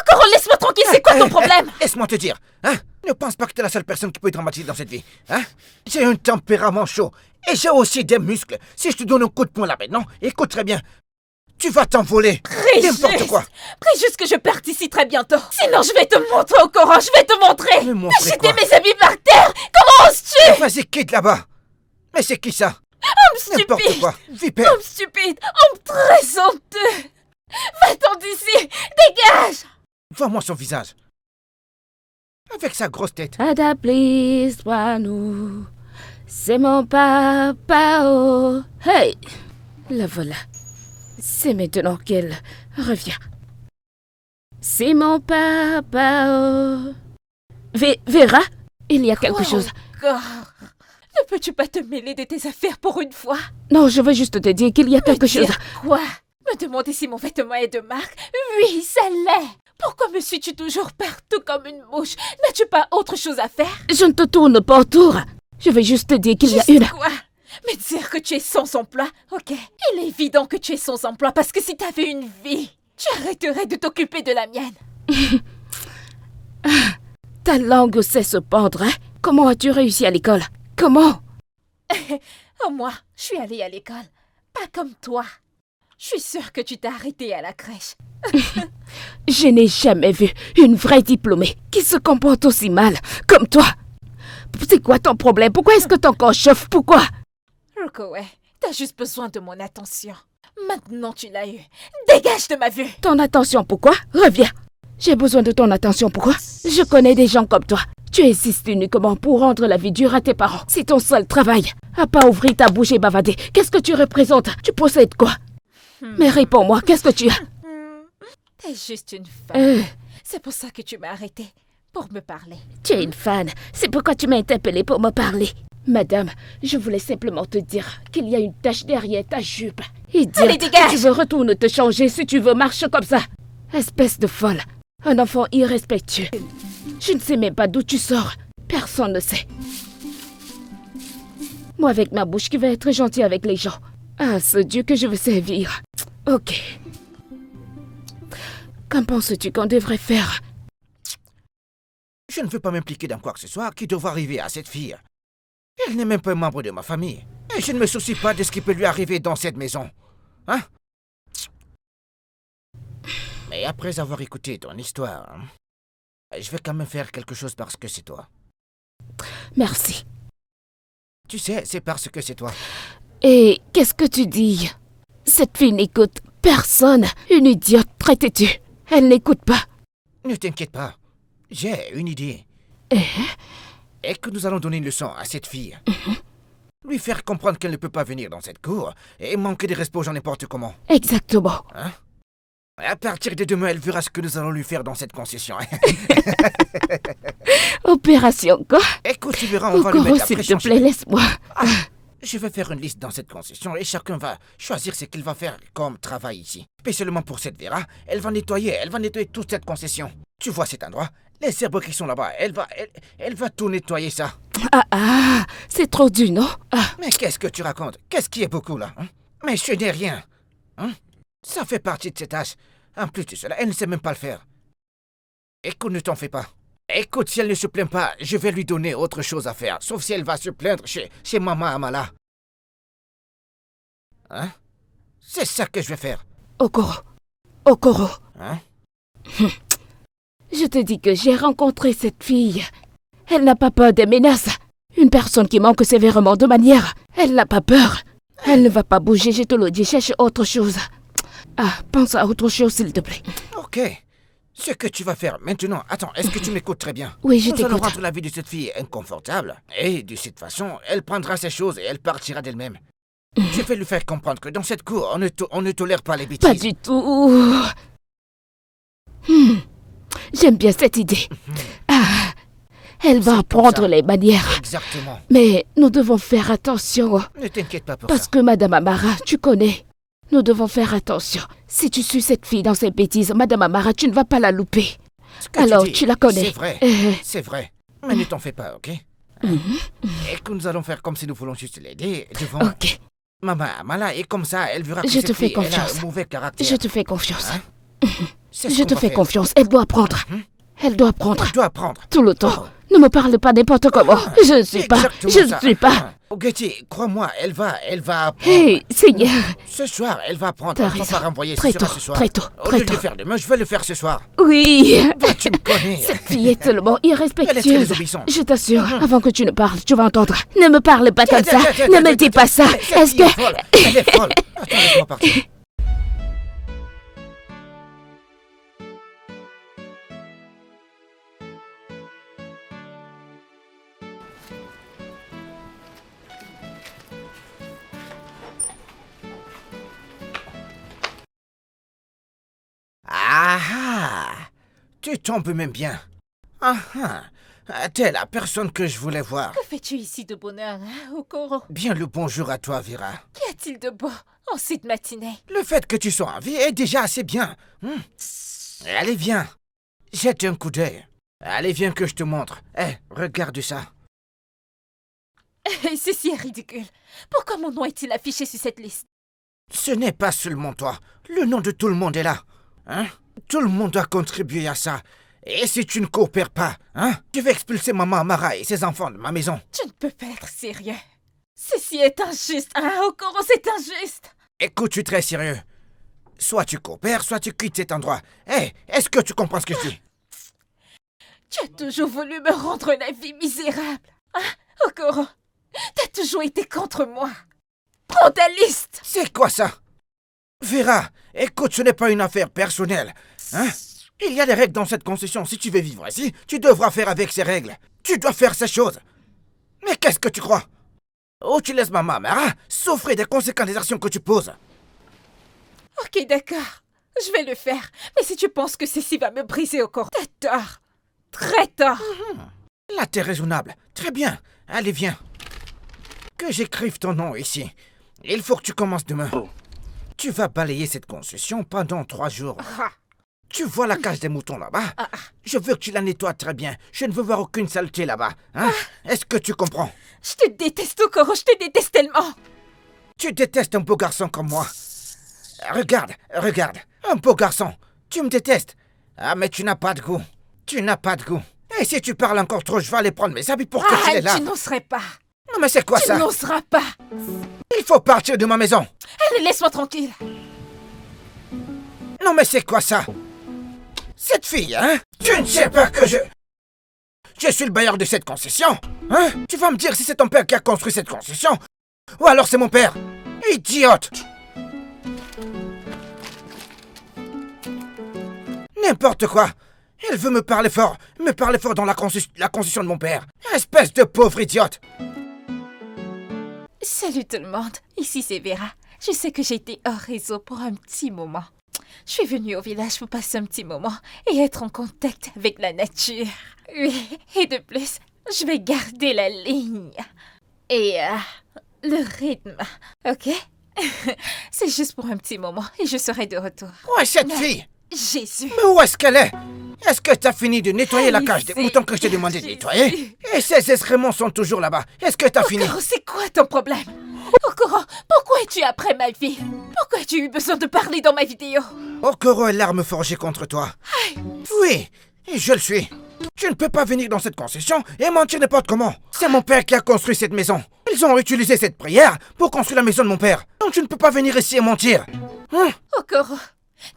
Okoro, laisse-moi tranquille, c'est quoi ton problème? Laisse-moi te dire, hein? Ne pense pas que t'es la seule personne qui peut être dramatique dans cette vie, hein? J'ai un tempérament chaud et j'ai aussi des muscles. Si je te donne un coup de poing là maintenant, écoute très bien, tu vas t'envoler. N'importe quoi. Prie juste que je parte ici très bientôt. Sinon, je vais te montrer, Okoro, je vais te montrer. Me montrer T'as quoi? jeté mes habits par terre. Comment oses-tu? Vas-y, quitte là-bas. Mais c'est qui ça? Homme N'importe stupide. quoi. Vipère. Homme stupide. Homme très honteux. Va-t'en d'ici. Dégage. Vois-moi son visage. Avec sa grosse tête. Ada, please, nous. C'est mon papa, oh. Hey! La voilà. C'est maintenant qu'elle revient. C'est mon papa, oh. Vera? Il y a quelque chose. Encore. Ne peux-tu pas te mêler de tes affaires pour une fois? Non, je veux juste te dire qu'il y a quelque chose. Dire quoi? Me demander si mon vêtement est de marque? Oui, ça l'est. Pourquoi me suis-tu toujours partout comme une mouche? N'as-tu pas autre chose à faire? Je ne te tourne pas autour. Je veux juste te dire qu'il y a Juste une... quoi? Me dire que tu es sans emploi? Ok. Il est évident que tu es sans emploi parce que si t'avais une vie, tu arrêterais de t'occuper de la mienne. Ta langue sait se pendre, hein? Comment as-tu réussi à l'école? Comment? Oh, moi, je suis allée à l'école. Pas comme toi. Je suis sûre que tu t'es arrêtée à la crèche. Je n'ai jamais vu une vraie diplômée qui se comporte aussi mal comme toi. C'est quoi ton problème? Pourquoi est-ce que ton corps chauffe? Pourquoi? Rookaway, t'as juste besoin de mon attention. Maintenant tu l'as eu. Dégage de ma vue! Ton attention, pourquoi? Reviens. J'ai besoin de ton attention, pourquoi? Je connais des gens comme toi. Tu existes uniquement pour rendre la vie dure à tes parents. C'est ton seul travail. À pas ouvrir ta bouche et bavader. Qu'est-ce que tu représentes? Tu possèdes quoi? Mais réponds-moi, qu'est-ce que tu as? T'es juste une femme. C'est pour ça que tu m'as arrêtée. Pour me parler. Tu es une fan. C'est pourquoi tu m'as interpellée pour me parler. Madame, je voulais simplement te dire qu'il y a une tache derrière ta jupe. Idiote. Allez, dégage! Si tu veux, retourne te changer. Si tu veux, marche comme ça. Espèce de folle. Un enfant irrespectueux. Je ne sais même pas d'où tu sors. Personne ne sait. Moi, avec ma bouche qui va être gentille avec les gens. Ah, ce Dieu que je veux servir. Ok. Qu'en penses-tu qu'on devrait faire? Je ne veux pas m'impliquer dans quoi que ce soit qui devra arriver à cette fille. Elle n'est même pas un membre de ma famille. Et je ne me soucie pas de ce qui peut lui arriver dans cette maison. Hein? Mais après avoir écouté ton histoire, je vais quand même faire quelque chose parce que c'est toi. Merci. Tu sais, c'est parce que c'est toi. Et qu'est-ce que tu dis? Cette fille n'écoute personne. Une idiote très têtue. Elle n'écoute pas. Ne t'inquiète pas. J'ai une idée. Eh? Et que nous allons donner une leçon à cette fille. Lui faire comprendre qu'elle ne peut pas venir dans cette cour et manquer de respect aux gens n'importe comment. Exactement. Hein? À partir de demain, elle verra ce que nous allons lui faire dans cette concession. Opération quoi? Écoute, tu verras, on va lui Okoro, mettre la s'il te pression. plaît, laisse-moi. Je vais faire une liste dans cette concession et chacun va choisir ce qu'il va faire comme travail ici. Spécialement pour cette Vera, elle va nettoyer toute cette concession. Tu vois cet endroit? Les herbes qui sont là-bas, elle va tout nettoyer ça. C'est trop dur, non? Mais qu'est-ce que tu racontes? Qu'est-ce qui est beaucoup là? Mais je n'ai rien. Ça fait partie de ses tâches. En plus de cela, elle ne sait même pas le faire. Écoute, ne t'en fais pas. Écoute, si elle ne se plaint pas, je vais lui donner autre chose à faire. Sauf si elle va se plaindre chez Maman Amala. Hein? C'est ça que je vais faire. Okoro. Hein? Je te dis que j'ai rencontré cette fille. Elle n'a pas peur des menaces. Une personne qui manque sévèrement de manière. Elle n'a pas peur. Elle ne va pas bouger, je te le dis. Cherche autre chose. Pense à autre chose, s'il te plaît. Ok. Ce que tu vas faire maintenant... Attends, est-ce que tu m'écoutes très bien? Oui, je Nous allons t'écoute. rendre la vie de cette fille inconfortable. Et de cette façon, elle prendra ses choses et elle partira d'elle-même. Je vais lui faire comprendre que dans cette cour, on ne tolère pas les bêtises. Pas du tout. J'aime bien cette idée. Elle va apprendre les manières. Exactement. Mais nous devons faire attention. Ne t'inquiète pas pour Parce ça. que Madame Amara, tu connais. Nous devons faire attention. Si tu suis cette fille dans ses bêtises, Madame Amara, tu ne vas pas la louper. Ce que Alors, dis, tu la connais. C'est vrai. C'est vrai. Mais ne t'en fais pas, ok? Et que nous allons faire comme si nous voulons juste l'aider devant... Ok, Maman Amala, et comme ça, elle verra que Je cette te fais fille, elle a confiance. un mauvais caractère. je te fais confiance. C'est ce Je qu'on te va fais faire. confiance. Elle doit apprendre. Elle doit apprendre. Tu dois apprendre. Tout le temps. Oh. Ne me parle pas n'importe comment. Je ne suis pas. Exactement Je ne ça. suis pas. Getty, crois-moi, elle va apprendre. Hé, Seigneur. Ce soir, elle va apprendre. T'as Elle va raison. pas renvoyer, Très ce sera tôt, ce soir. très tôt, Au très lieu de le tôt. faire demain, je vais le faire ce soir. Oui. Bah, tu me connais. Cette fille est tellement Elle est très irrespectueuse. désobéissante. Je t'assure, avant que tu ne parles, tu vas entendre. Ne me parle pas comme ça. Ne me dis pas ça. Cette Est-ce fille est que... folle. Elle est folle. Attends, laisse-moi partir. Tu tombes même bien. T'es la personne que je voulais voir. Que fais-tu ici de bonne heure, hein, Okoro? Bien le bonjour à toi, Vera. Qu'y a-t-il de beau en cette matinée? Le fait que tu sois en vie est déjà assez bien. Allez, viens. Jette un coup d'œil. Allez, viens que je te montre. Regarde ça. Ceci est ridicule. Pourquoi mon nom est-il affiché sur cette liste? Ce n'est pas seulement toi. Le nom de tout le monde est là. Tout le monde doit contribuer à ça. Et si tu ne coopères pas, tu vas expulser Maman Amara et ses enfants de ma maison. Tu ne peux pas être sérieux. Ceci est injuste, hein, Okoro, c'est injuste. Écoute, je suis très sérieux. Soit tu coopères, soit tu quittes cet endroit. Est-ce que tu comprends ce que je dis? Tu as toujours voulu me rendre la vie misérable. Hein, Okoro, t'as toujours été contre moi. Prends ta liste. C'est quoi ça? Vera, écoute, ce n'est pas une affaire personnelle. Il y a des règles dans cette concession. Si tu veux vivre ici, tu devras faire avec ces règles. Tu dois faire ces choses. Mais qu'est-ce que tu crois? Ou tu laisses Maman Amara souffrir des conséquences des actions que tu poses. Ok, d'accord. Je vais le faire. Mais si tu penses que ceci va me briser au corps, t'as tort. Très tort. Là, t'es raisonnable. Très bien. Allez, viens. Que j'écrive ton nom ici. Il faut que tu commences demain. Tu vas balayer cette concession pendant 3 jours. Tu vois la cage des moutons là-bas? Je veux que tu la nettoies très bien. Je ne veux voir aucune saleté là-bas. Est-ce que tu comprends? Je te déteste, Okoro, je te déteste tellement. Tu détestes un beau garçon comme moi. Regarde. Un beau garçon. Tu me détestes. Mais tu n'as pas de goût. Tu n'as pas de goût. Et si tu parles encore trop, je vais aller prendre mes habits pour que tu les laves. Tu n'oserais pas. Non, mais c'est quoi Tu ça? n'oseras pas. Il faut partir de ma maison. Allez, laisse-moi tranquille. Non, mais c'est quoi ça? Cette fille, hein? Tu ne sais pas que je... Je suis le bailleur de cette concession, hein? Tu vas me dire si c'est ton père qui a construit cette concession, ou alors c'est mon père. Idiote! N'importe quoi. Elle veut me parler fort dans la concession de mon père. Espèce de pauvre idiote. Salut tout le monde, ici c'est Vera. Je sais que j'ai été hors réseau pour un petit moment. Je suis venue au village pour passer un petit moment et être en contact avec la nature. Oui, et de plus, je vais garder la ligne. Et le rythme, ok? C'est juste pour un petit moment et je serai de retour. Où est cette fille? Jésus! Mais où est-ce qu'elle est? Est-ce que t'as fini de nettoyer la cage des moutons que je t'ai demandé de nettoyer? Et ces excréments sont toujours là-bas. Est-ce que t'as fini? Okoro, c'est quoi ton problème? Okoro, pourquoi es-tu après ma vie? Pourquoi as-tu eu besoin de parler dans ma vidéo? Okoro est l'arme forgée contre toi. Oui, et je le suis. Tu ne peux pas venir dans cette concession et mentir n'importe comment. C'est mon père qui a construit cette maison. Ils ont utilisé cette prière pour construire la maison de mon père. Donc tu ne peux pas venir ici et mentir. Hein? Okoro,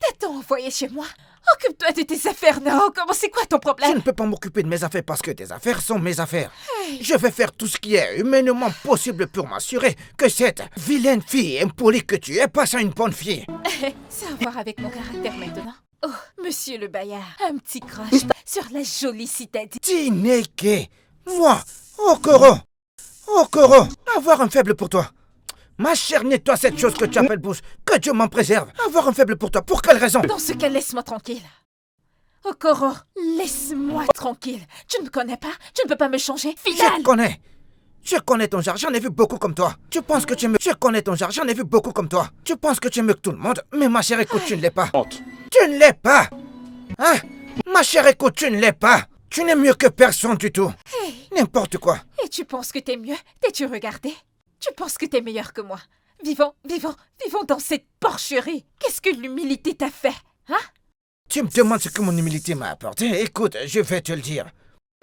t'as-t-on envoyé chez moi? Occupe-toi de tes affaires, non? Comment c'est quoi ton Je problème? ne peux pas m'occuper de mes affaires parce que tes affaires sont mes affaires. Je vais faire tout ce qui est humainement possible pour m'assurer que cette vilaine fille impolie que tu es passe à une bonne fille. Ça a à voir avec mon caractère maintenant. Oh, monsieur le Bayard, un petit crush sur la jolie citadine. Tineke, moi, Okoro, avoir un faible pour toi. Ma chère, nettoie cette chose que tu appelles bouche. Que Dieu m'en préserve. Avoir un faible pour toi, pour quelle raison? Dans ce cas, laisse-moi tranquille. Okoro, laisse-moi tranquille. Tu ne me connais pas, tu ne peux pas me changer. Final! Je connais ton genre, j'en ai vu beaucoup comme toi. Tu penses que tu es mieux. Je connais ton genre, j'en ai vu beaucoup comme toi. Tu penses que tu es mieux que tout le monde, mais ma chère, écoute, tu ne l'es pas. Tu ne l'es pas. Hein? Ma chère, écoute, tu ne l'es pas. Tu n'es mieux que personne du tout. Hey. N'importe quoi. Et tu penses que t'es mieux? T'es-tu regardé? Tu penses que t'es meilleur que moi? Vivons dans cette porcherie. Qu'est-ce que l'humilité t'a fait? Hein? Tu me demandes ce que mon humilité m'a apporté? Écoute, je vais te le dire.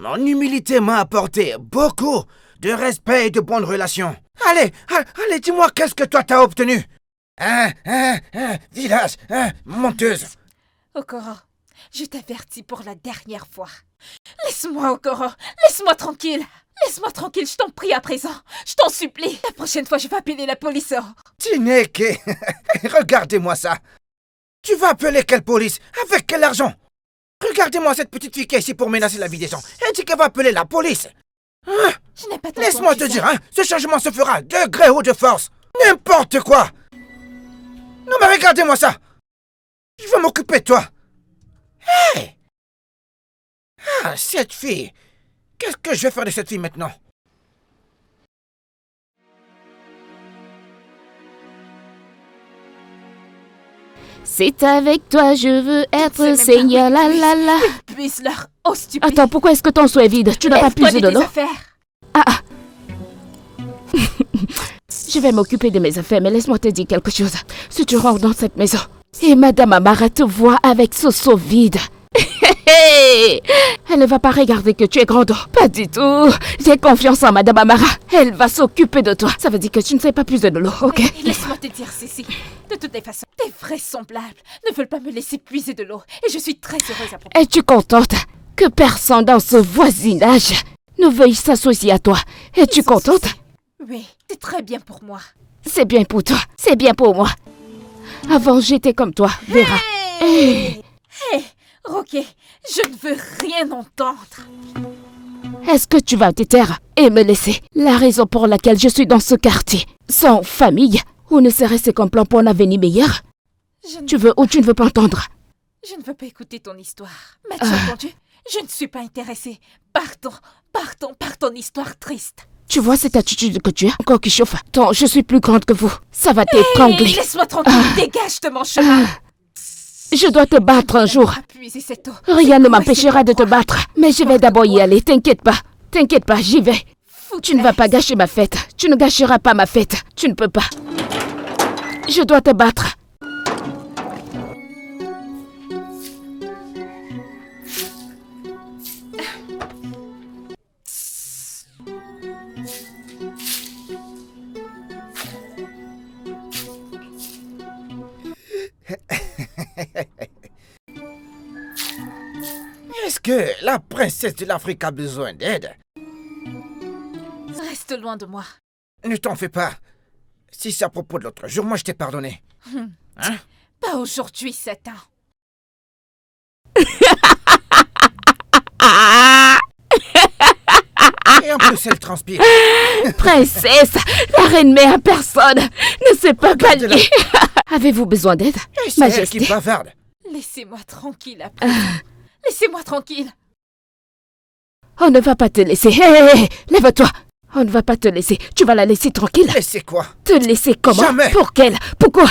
Mon humilité m'a apporté beaucoup de respect et de bonnes relations. Allez, dis-moi qu'est-ce que toi t'as obtenu? Village, menteuse. Okoro, je t'avertis pour la dernière fois. Laisse-moi, Okoro, laisse-moi tranquille. Laisse-moi tranquille, je t'en prie à présent. Je t'en supplie. La prochaine fois, je vais appeler la police. Tineke, regardez-moi ça. Tu vas appeler quelle police? Avec quel argent? Regardez-moi cette petite fille qui est ici pour menacer la vie des gens. Elle dit qu'elle va appeler la police. Hein? Je n'ai pas ton Laisse-moi temps, te tu dire, sais. hein, ce changement se fera de gré ou de force. N'importe quoi. Non mais regardez-moi ça. Je vais m'occuper de toi. Hey! Ah, cette fille. Qu'est-ce que je vais faire de cette fille maintenant? C'est avec toi, je veux C'est être même Seigneur, pas la la la. Puise leur eau stupide. Attends, pourquoi est-ce que ton seau est vide? Tu n'as pas Lève-toi puisé de de tes l'eau? affaires. Je vais m'occuper de mes affaires, mais laisse-moi te dire quelque chose. Si tu rentres dans cette maison et Madame Amara te voit avec ce seau vide, elle ne va pas regarder que tu es grande. Pas du tout. J'ai confiance en Madame Amara. Elle va s'occuper de toi. Ça veut dire que tu ne sais pas puiser de l'eau, ok? Laisse-moi te dire ceci. De toutes les façons, tes vraisemblables ne veulent pas me laisser puiser de l'eau. Et je suis très heureuse à propos. Es-tu contente que personne dans ce voisinage ne veuille s'associer à toi? Es-tu contente? Oui, c'est très bien pour moi. C'est bien pour toi. C'est bien pour moi. Avant, j'étais comme toi, Vera. Hé, Roquet, je ne veux rien entendre. Est-ce que tu vas te taire et me laisser? La raison pour laquelle je suis dans ce quartier, sans famille, ou ne serait-ce qu'un plan pour un avenir meilleur? Tu veux ou tu ne veux pas entendre? Je ne veux pas écouter ton histoire. M'as-tu entendu? Je ne suis pas intéressée. Partons par ton histoire triste. Tu vois cette attitude que tu as, encore qui chauffe. Attends, je suis plus grande que vous. Ça va t'étrangler. Laisse-moi tranquille, dégage de mon chemin. Je dois te battre un jour. Puiser cette eau. Rien ne C'est quoi, m'empêchera c'est de te pourquoi? battre. Mais je vais d'abord y aller, t'inquiète pas. T'inquiète pas, j'y vais. Tu ne vas pas gâcher ma fête. Tu ne gâcheras pas ma fête. Tu ne peux pas. Je dois te battre. que la princesse de l'Afrique a besoin d'aide. Reste loin de moi. Ne t'en fais pas. Si c'est à propos de l'autre jour, moi je t'ai pardonné. Hein? Pas aujourd'hui, Satan. Et en plus, elle transpire. Princesse, la reine mère en personne ne sait pas Regarde-la. pallier. Avez-vous besoin d'aide, Et c'est elle Majesté? qui bavarde. Laissez-moi tranquille après. Laissez-moi tranquille. On ne va pas te laisser. Hé, hé, hé, lève-toi. On ne va pas te laisser. Tu vas la laisser tranquille. Mais c'est quoi? Te laisser comment? Jamais. Pour quelle? Pourquoi?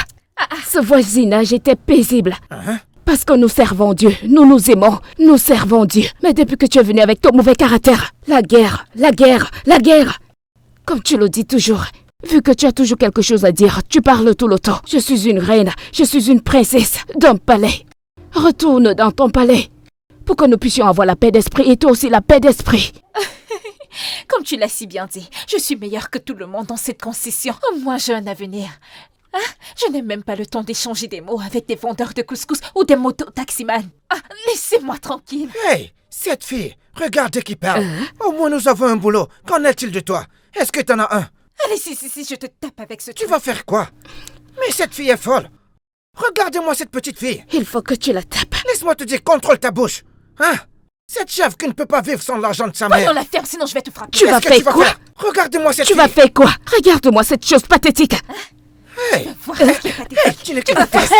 Ce voisinage était paisible. Hein? Parce que nous servons Dieu, nous nous aimons, nous servons Dieu. Mais depuis que tu es venu avec ton mauvais caractère, la guerre, la guerre, la guerre. Comme tu le dis toujours, vu que tu as toujours quelque chose à dire, tu parles tout le temps. Je suis une reine, je suis une princesse d'un palais. Retourne dans ton palais pour que nous puissions avoir la paix d'esprit et toi aussi la paix d'esprit. Comme tu l'as si bien dit, je suis meilleure que tout le monde dans cette concession. Au moins, j'ai un avenir. Hein? Je n'ai même pas le temps d'échanger des mots avec des vendeurs de couscous ou des moto-taximans. Ah, laissez-moi tranquille. Hey, cette fille, regarde qui parle. Au moins nous avons un boulot. Qu'en est-il de toi? Est-ce que t'en as un? Allez, si, je te tape avec ce Tu truc. vas faire quoi? Mais cette fille est folle. Regardez-moi cette petite fille. Il faut que tu la tapes. Laisse-moi te dire, contrôle ta bouche. Hein? Cette chèvre qui ne peut pas vivre sans l'argent de sa Va dans mère. la ferme, sinon je vais te frapper. Tu vas Qu'est-ce que tu faire vas quoi? faire? Regardez-moi cette Tu fille. vas faire quoi? Regarde-moi cette chose pathétique. Hey, Voir ce qui est pathétique. tu n'es que la tête.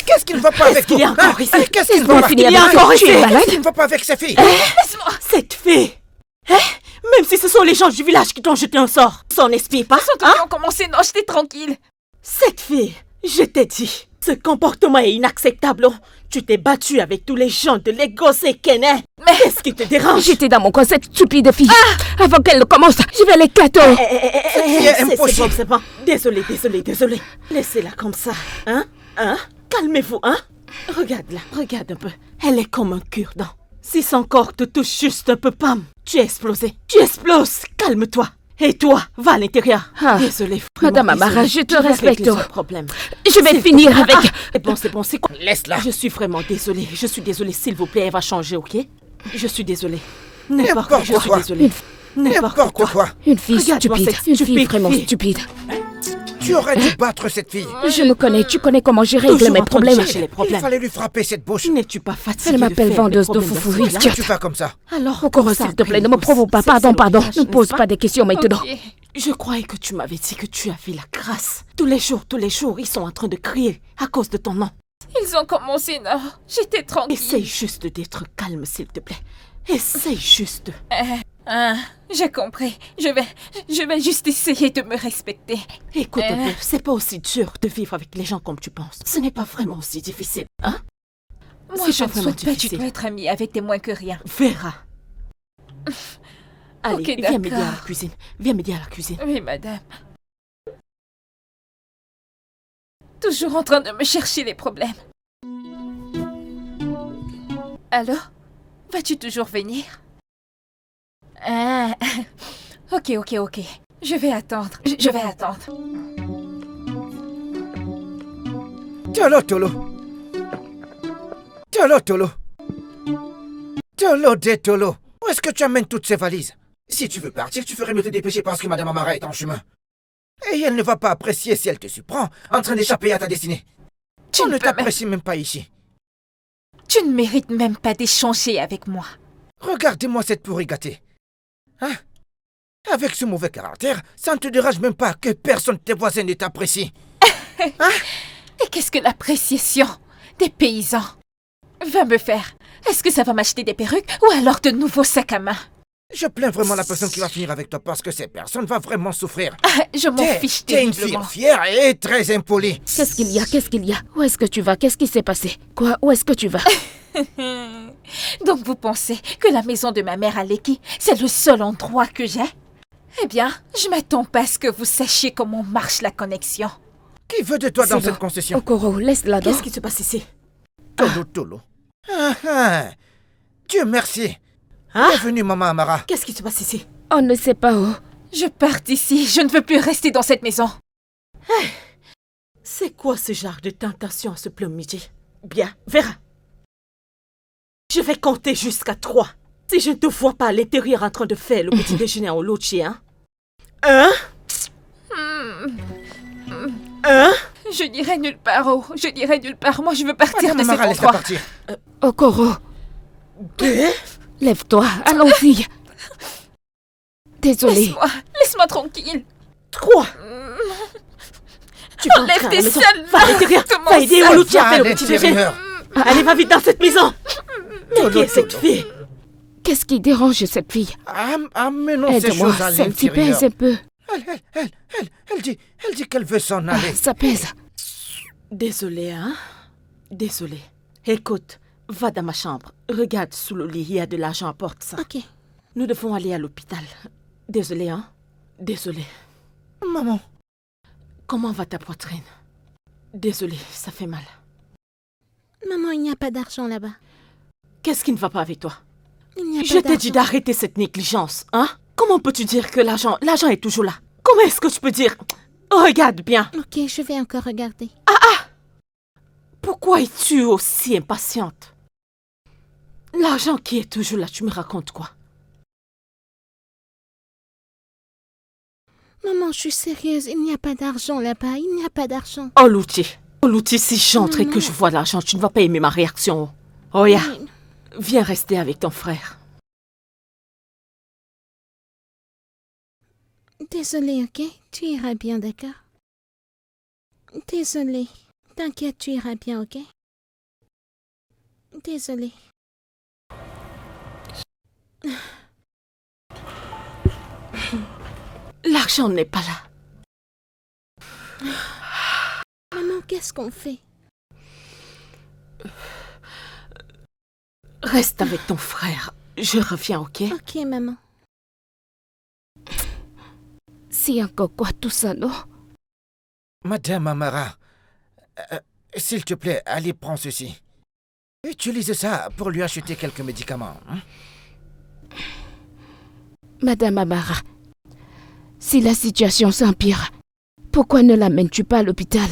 Qu'est-ce qui ne va pas avec qu'il vous? y a encore ici? Qu'est-ce qui ne Laisse-moi va pas? finir Il y a avec encore toi. Tu es ici. malade? Qu'est-ce qui ne va pas avec ces filles? Laisse-moi. Cette fille Même si ce sont les gens du village qui t'ont jeté un sort, ça n'explique pas, Sans hein? ont commencé, non, j'étais tranquille. Cette fille, je t'ai dit, ce comportement est inacceptable. Tu t'es battu avec tous les gens de Lagos et Kenya. Mais- Qu'est-ce qui te dérange? J'étais dans mon coin, cette stupide fille. Avant qu'elle ne commence, je vais l'éclater. fille est C'est impossible. bon, c'est bon. Désolé. Laissez-la comme ça, hein? Calmez-vous, hein? Regarde-la, regarde un peu. Elle est comme un cure-dent. Si son corps te touche juste un peu, pam, tu es explosé. Tu exploses. Calme-toi. Et toi, va à l'intérieur. Ah. Désolé, Madame Amara, je te vais respecte. régler ce problème. Je vais S'il te finir plaît. avec... C'est bon, c'est quoi? Laisse-la. Je suis vraiment désolée. S'il vous plaît, elle va changer, ok? Je suis désolée. N'importe quoi. Je suis quoi. désolée. N'importe quoi. Une fille Regarde-moi stupide. cette Une fille stupide vraiment fille. stupide. Tu aurais dû battre cette fille. Je me connais, tu connais comment je règle Toujours mes en train de problèmes. chercher les Il problèmes. fallait lui frapper cette bouche. N'es-tu pas fatiguée Elle de m'appelle faire vendeuse les de problèmes foufou. d'un Pourquoi idiote. tu vas comme ça? Alors, Encore, comme ça, s'il te plaît, ne me brille-nous. provoque pas. C'est Pardon, le pardon. village, Ne me pose n'est-ce pas des questions maintenant. Ok. Je croyais que tu m'avais dit que tu avais la grâce. Tous les jours, ils sont en train de crier à cause de ton nom. Ils ont commencé, non. J'étais tranquille. Essaye juste d'être calme, s'il te plaît. Essaye juste. J'ai compris. Je vais juste essayer de me respecter. Écoute un peu, c'est pas aussi dur de vivre avec les gens comme tu penses. Ce n'est pas vraiment aussi difficile, hein? Moi, C'est je pas ne vraiment souhaite pas du difficile. tout être amie avec des moins que rien. Vera. Allez, Ok, viens m'aider à la d'accord. cuisine. Viens m'aider à la cuisine. Oui, madame. Toujours en train de me chercher les problèmes. Alors, vas-tu toujours venir? Ah, ok. Je vais attendre. Je vais attendre. Tolo. Tolo de Tolo. Où est-ce que tu amènes toutes ces valises? Si tu veux partir, tu ferais mieux te dépêcher parce que Madame Amara est en chemin. Et elle ne va pas apprécier si elle te surprend en train d'échapper à ta destinée. On ne t'apprécie même pas ici. Tu ne mérites même pas d'échanger avec moi. Regardez-moi cette pourrie gâtée. Hein? Avec ce mauvais caractère, ça ne te dérange même pas que personne de tes voisins ne t'apprécie. Et qu'est-ce que l'appréciation des paysans va me faire? Est-ce que ça va m'acheter des perruques ou alors de nouveaux sacs à main? Je plains vraiment la personne qui va finir avec toi parce que cette personne va vraiment souffrir. Ah, je m'en fiche T'es une fille terriblement. fière et très impolie. Qu'est-ce qu'il y a? Qu'est-ce qu'il y a? Où est-ce que tu vas? Qu'est-ce qui s'est passé? Quoi? Où est-ce que tu vas? Donc vous pensez que la maison de ma mère à Lekki, c'est le seul endroit que j'ai? Eh bien, je m'attends pas à ce que vous sachiez comment marche la connexion. Qui veut de toi dans C'est cette bon. concession? Okoro, laisse-la donc. Qu'est-ce qui se passe ici? Tolo. Dieu merci. Hein? Bienvenue, Maman Amara. Qu'est-ce qui se passe ici? On ne sait pas où. Je pars d'ici, je ne veux plus rester dans cette maison. C'est quoi ce genre de tentation à ce plein midi? Bien, Vera, Je vais compter jusqu'à 3. Si je ne te vois pas à l'intérieur en train de faire le petit déjeuner au Oluchi, hein? 1. 1. Je n'irai nulle part, oh. Je n'irai nulle part. Moi, je veux partir Madame de cet Amara, laisse-la endroit. partir. Okoro, 2. lève-toi, allons-y. Désolée. Laisse-moi tranquille. 3. Tu vas Enlève entrer à tes la maison. seules Va à l'intérieur. mains de mon Va aider sein. Oluchi à Va à faire le petit déjeuner. l'intérieur. Allez, va vite dans cette maison. Mais qui est cette fille? Qu'est-ce qui dérange cette fille? Amenons ces Aide-moi, choses à ça me pèse l'intérieur. un peu. Elle dit qu'elle veut s'en aller. Ça pèse. Désolée, hein? Désolée. Écoute, va dans ma chambre. Regarde sous le lit, il y a de l'argent, apporte ça. Ok. Nous devons aller à l'hôpital. Désolée, hein? Désolée. Maman. Comment va ta poitrine? Désolée, ça fait mal. Maman, il n'y a pas d'argent là-bas. Qu'est-ce qui ne va pas avec toi? Il n'y a Je pas t'ai dit d'argent. d'arrêter cette négligence, hein? Comment peux-tu dire que l'argent est toujours là? Comment est-ce que tu peux dire? Regarde bien. Ok, je vais encore regarder. Pourquoi es-tu aussi impatiente? L'argent qui est toujours là, tu me racontes quoi? Maman, je suis sérieuse. Il n'y a pas d'argent là-bas. Il n'y a pas d'argent. Oluchi, si j'entre et que je vois l'argent, tu ne vas pas aimer ma réaction. Oya, Mais- viens rester avec ton frère. Désolée, ok? Tu iras bien, d'accord? Désolée. T'inquiète, tu iras bien, ok? Désolée. L'argent n'est pas là. Maman, qu'est-ce qu'on fait? Reste avec ton frère. Je reviens, ok? Ok, maman. C'est encore quoi tout ça, non? Madame Amara, s'il te plaît, allez, prends ceci. Utilise ça pour lui acheter quelques médicaments. Hein? Madame Amara, si la situation s'empire, pourquoi ne l'amènes-tu pas à l'hôpital?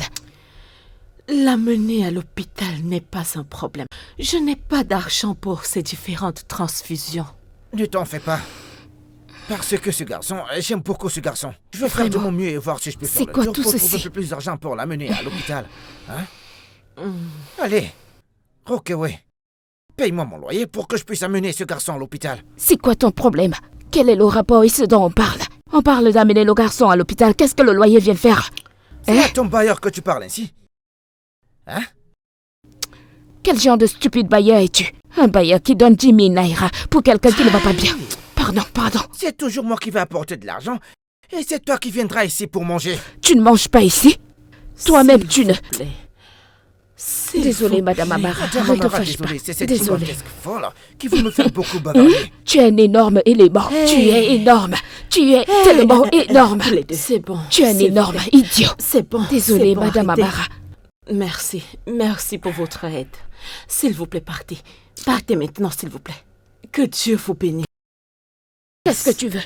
L'amener à l'hôpital n'est pas un problème. Je n'ai pas d'argent pour ces différentes transfusions. Ne t'en fais pas. Parce que ce garçon, j'aime beaucoup ce garçon. Je vais faire de Vraiment? mon mieux et voir si je peux C'est faire le quoi tour tout pour ceci? trouver un peu plus d'argent pour l'amener à l'hôpital. Hein? Allez, Rockaway, paye-moi mon loyer pour que je puisse amener ce garçon à l'hôpital. C'est quoi ton problème? Quel est le rapport et ce dont on parle? On parle d'amener le garçon à l'hôpital. Qu'est-ce que le loyer vient faire? C'est à ton bailleur que tu parles ainsi. Hein? Quel genre de stupide bailleur es-tu? Un bailleur qui donne 10 000 naira pour quelqu'un qui ne va pas bien. Pardon. C'est toujours moi qui vais apporter de l'argent et c'est toi qui viendras ici pour manger. Tu ne manges pas ici? Toi-même, tu ne... Désolée, Désolée, Madame Amara. Madame Ne te Amara, fâche pas. désolé, c'est cette Désolée. gigantesque folle qui veut me faire beaucoup bavarder. Tu es un énorme élément. Tu es énorme. Tu es tellement énorme. C'est bon. Tu es un s'il vous énorme plaît. idiot. C'est bon. Désolée, c'est bon, Madame arrêtez. Amara. Merci pour votre aide. S'il vous plaît, partez. Partez maintenant, s'il vous plaît. Que Dieu vous bénisse. Qu'est-ce que tu veux?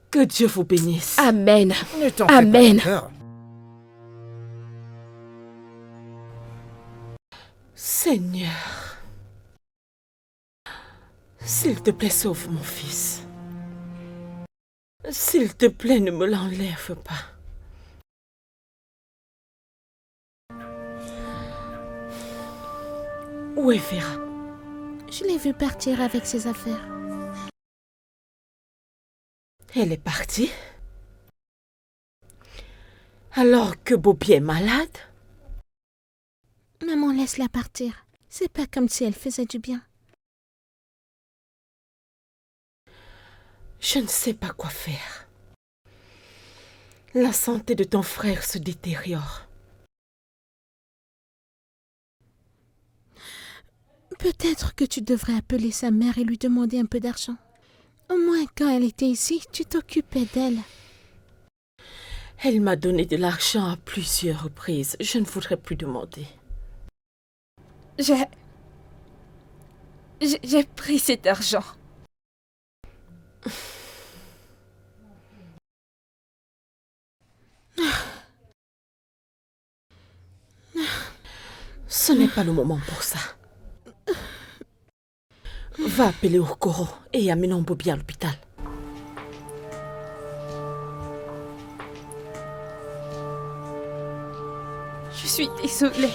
Que Dieu vous bénisse. Amen. Ne t'en fais Amen. pas, d'accord? Seigneur, s'il te plaît, sauve mon fils. S'il te plaît, ne me l'enlève pas. Où est Vera? Je l'ai vu partir avec ses affaires. Elle est partie? Alors que Bobby est malade? Maman, laisse-la partir. C'est pas comme si elle faisait du bien. Je ne sais pas quoi faire. La santé de ton frère se détériore. Peut-être que tu devrais appeler sa mère et lui demander un peu d'argent. Au moins, quand elle était ici, tu t'occupais d'elle. Elle m'a donné de l'argent à plusieurs reprises. Je ne voudrais plus demander. J'ai pris cet argent. Ce n'est pas le moment pour ça. Va appeler Okoro et amenons Bobby à l'hôpital. Je suis désolée.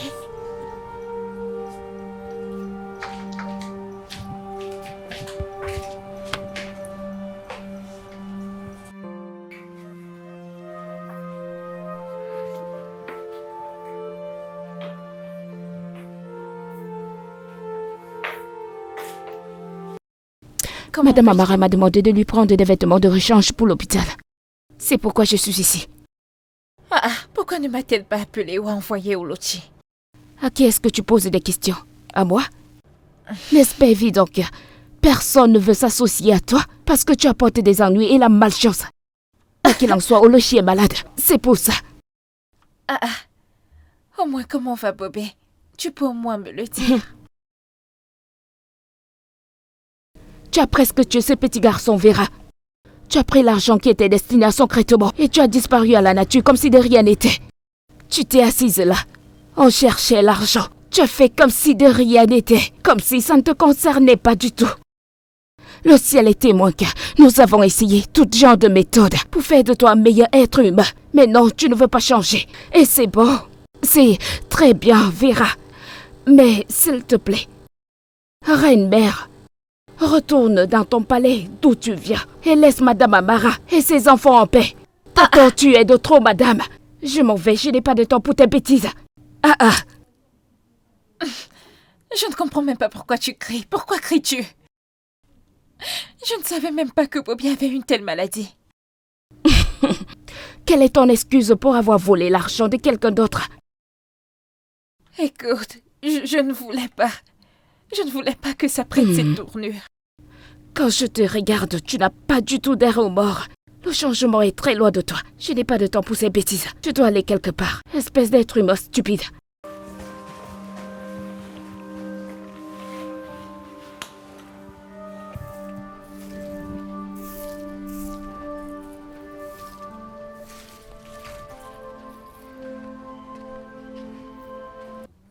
Madame Amara m'a demandé de lui prendre des vêtements de rechange pour l'hôpital. C'est pourquoi je suis ici. Pourquoi ne m'a-t-elle pas appelé ou envoyé au Olochi? À qui est-ce que tu poses des questions? À moi? N'est-ce pas évident que personne ne veut s'associer à toi parce que tu apportes des ennuis et la malchance? Quoi qu'il en soit, Olochi est malade. C'est pour ça. Au moins, comment va Bobby? Tu peux au moins me le dire. Tu as presque tué ce petit garçon, Vera. Tu as pris l'argent qui était destiné à son traitement et tu as disparu à la nature comme si de rien n'était. Tu t'es assise là. On cherchait l'argent. Tu as fait comme si de rien n'était. Comme si ça ne te concernait pas du tout. Le ciel est témoin que nous avons essayé tout genre de méthodes pour faire de toi un meilleur être humain. Mais non, tu ne veux pas changer. Et c'est bon. C'est très bien, Vera. Mais s'il te plaît, reine-mère, retourne dans ton palais d'où tu viens et laisse Madame Amara et ses enfants en paix. Ta tortue est de trop, madame. Je m'en vais, je n'ai pas de temps pour tes bêtises. Je ne comprends même pas pourquoi tu cries. Pourquoi cries-tu? Je ne savais même pas que Bobby avait une telle maladie. Quelle est ton excuse pour avoir volé l'argent de quelqu'un d'autre? Écoute, je ne voulais pas. Je ne voulais pas que ça prenne cette tournure. Quand je te regarde, tu n'as pas du tout d'air au mort. Le changement est très loin de toi. Je n'ai pas de temps pour ces bêtises. Tu dois aller quelque part. Espèce d'être humain stupide.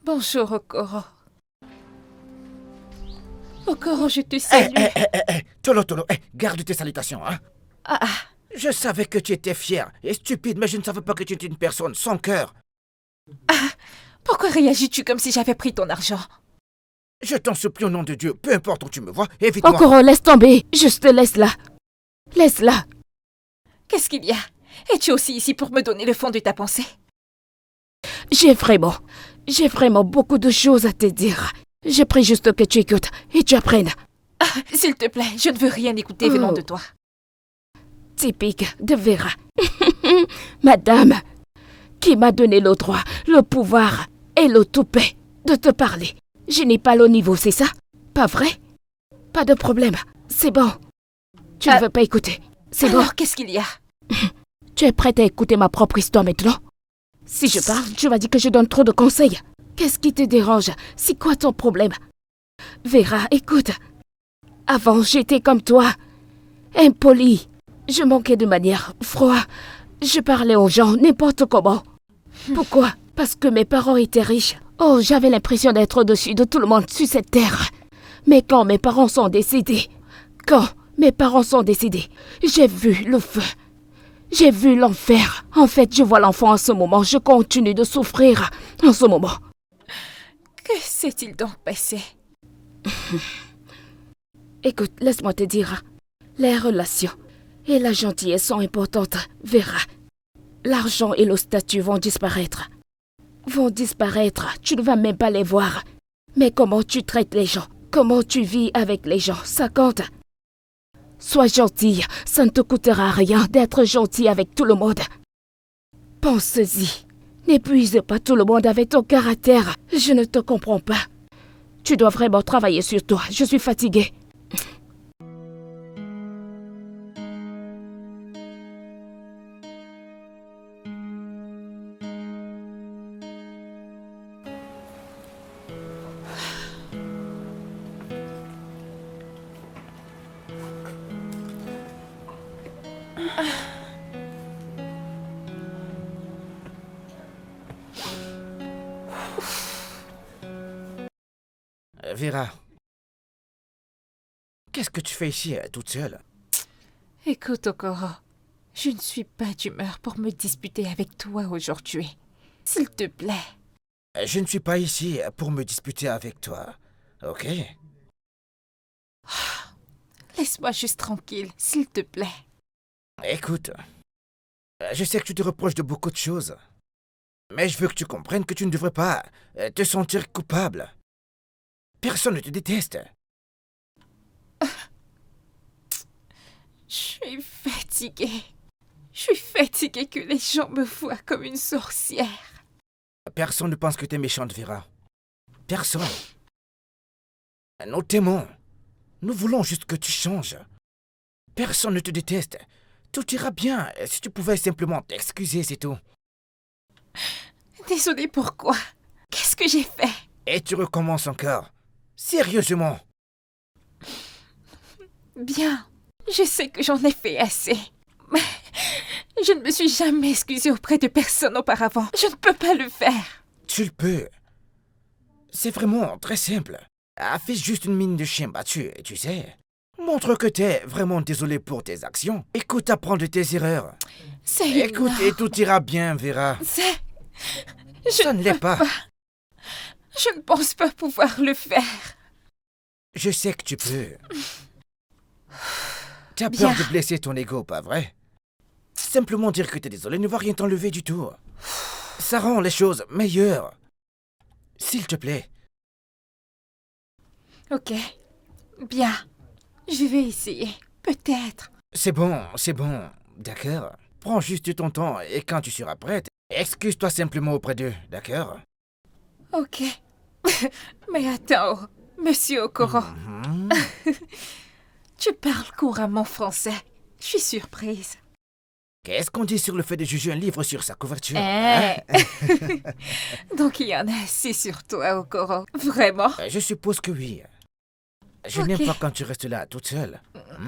Bonjour, Okoro. Okoro, je te salue. Tolo, garde tes salutations, hein. Je savais que tu étais fière et stupide, mais je ne savais pas que tu étais une personne sans cœur. Pourquoi réagis-tu comme si j'avais pris ton argent? Je t'en supplie au nom de Dieu, peu importe où tu me vois, évite-moi. Okoro, laisse tomber. Juste laisse-la. Laisse-la. Qu'est-ce qu'il y a? Es-tu aussi ici pour me donner le fond de ta pensée? J'ai vraiment beaucoup de choses à te dire. Je prie juste que tu écoutes et tu apprennes. S'il te plaît, je ne veux rien écouter venant de toi. Typique de Vera. Madame, qui m'a donné le droit, le pouvoir et le toupet de te parler. Je n'ai pas le niveau, c'est ça? Pas vrai? Pas de problème. C'est bon. Tu ne veux pas écouter. C'est bon. Alors, qu'est-ce qu'il y a? Tu es prête à écouter ma propre histoire maintenant? Si je parle, tu vas dire que je donne trop de conseils. Qu'est-ce qui te dérange? C'est quoi ton problème? Vera, écoute. Avant, j'étais comme toi. Impolie. Je manquais de manière, froid. Je parlais aux gens n'importe comment. Pourquoi? Parce que mes parents étaient riches. Oh, j'avais l'impression d'être au-dessus de tout le monde sur cette terre. Mais quand mes parents sont décédés, j'ai vu le feu. J'ai vu l'enfer. En fait, je vois l'enfant en ce moment. Je continue de souffrir en ce moment. Que s'est-il donc passé? Écoute, laisse-moi te dire. Les relations et la gentillesse sont importantes, Vera. L'argent et le statut vont disparaître. Tu ne vas même pas les voir. Mais comment tu traites les gens, comment tu vis avec les gens, ça compte. Sois gentille, ça ne te coûtera rien d'être gentil avec tout le monde. Pense-y. N'épuise pas tout le monde avec ton caractère. Je ne te comprends pas. Tu dois vraiment travailler sur toi. Je suis fatiguée. Vera, Qu'est-ce que tu fais ici, toute seule? Écoute, Okoro, je ne suis pas d'humeur pour me disputer avec toi aujourd'hui. S'il te plaît. Je ne suis pas ici pour me disputer avec toi, ok? Laisse-moi juste tranquille, s'il te plaît. Écoute, je sais que tu te reproches de beaucoup de choses, mais je veux que tu comprennes que tu ne devrais pas te sentir coupable. Personne ne te déteste. Je suis fatiguée. Je suis fatiguée que les gens me voient comme une sorcière. Personne ne pense que t'es méchante, Vera. Personne. Nous t'aimons. Nous voulons juste que tu changes. Personne ne te déteste. Tout ira bien. Si tu pouvais simplement t'excuser, c'est tout. Désolée, pourquoi? Qu'est-ce que j'ai fait? Et tu recommences encore. Sérieusement. Bien, je sais que j'en ai fait assez. Mais je ne me suis jamais excusée auprès de personne auparavant. Je ne peux pas le faire. Tu le peux. C'est vraiment très simple. Fais juste une mine de chien battu, tu sais. Montre que t'es vraiment désolé pour tes actions. Écoute, apprends de tes erreurs. C'est Écoute, et tout ira bien, Vera. C'est... Ça ne l'est pas. Je ne pense pas pouvoir le faire. Je sais que tu peux. T'as Bien. peur de blesser ton ego, pas vrai? Simplement dire que t'es désolé ne va rien t'enlever du tout. Ça rend les choses meilleures. S'il te plaît. Ok. Bien. Je vais essayer. Peut-être. C'est bon, d'accord? Prends juste ton temps et quand tu seras prête, excuse-toi simplement auprès d'eux, d'accord? Ok. Mais attends, monsieur Okoro. Mhm. Tu parles couramment français. Je suis surprise. Qu'est-ce qu'on dit sur le fait de juger un livre sur sa couverture? Donc il y en a assez sur toi, Okoro. Vraiment? Je suppose que oui. Je Ok. n'aime pas quand tu restes là, toute seule.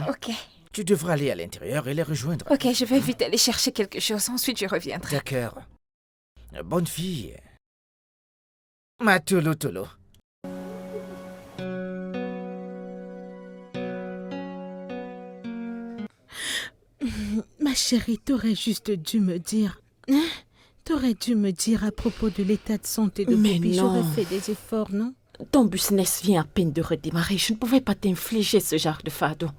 Ok. Tu devrais aller à l'intérieur et les rejoindre. Ok, je vais vite aller chercher quelque chose. Ensuite, je reviendrai. D'accord. Bonne fille. Matolo Tolo. Ma chérie, t'aurais juste dû me dire. Hein? T'aurais dû me dire à propos de l'état de santé de Mais Bobby. non. J'aurais fait des efforts, non? Ton business vient à peine de redémarrer. Je ne pouvais pas t'infliger ce genre de fardeau.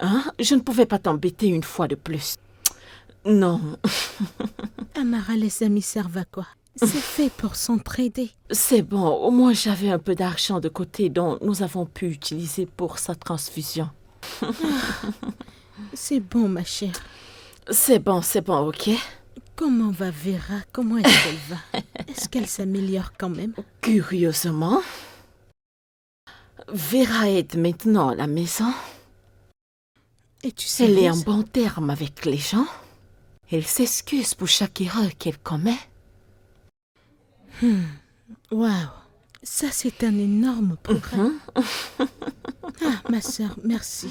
Hein? Je ne pouvais pas t'embêter une fois de plus. Non, Amara, les amis servent à quoi? C'est fait pour s'entraider. c'est bon. Au moins, j'avais un peu d'argent de côté dont nous avons pu utiliser pour sa transfusion. C'est bon, ma chère. C'est bon, ok? Comment va Vera? Comment est-ce qu'elle va? Est-ce qu'elle s'améliore quand même? Curieusement, Vera est maintenant à la maison. Et tu sais, Elle est en bon terme avec les gens. Elle s'excuse pour chaque erreur qu'elle commet. Waouh, ça c'est un énorme progrès. Ah, ma sœur, merci.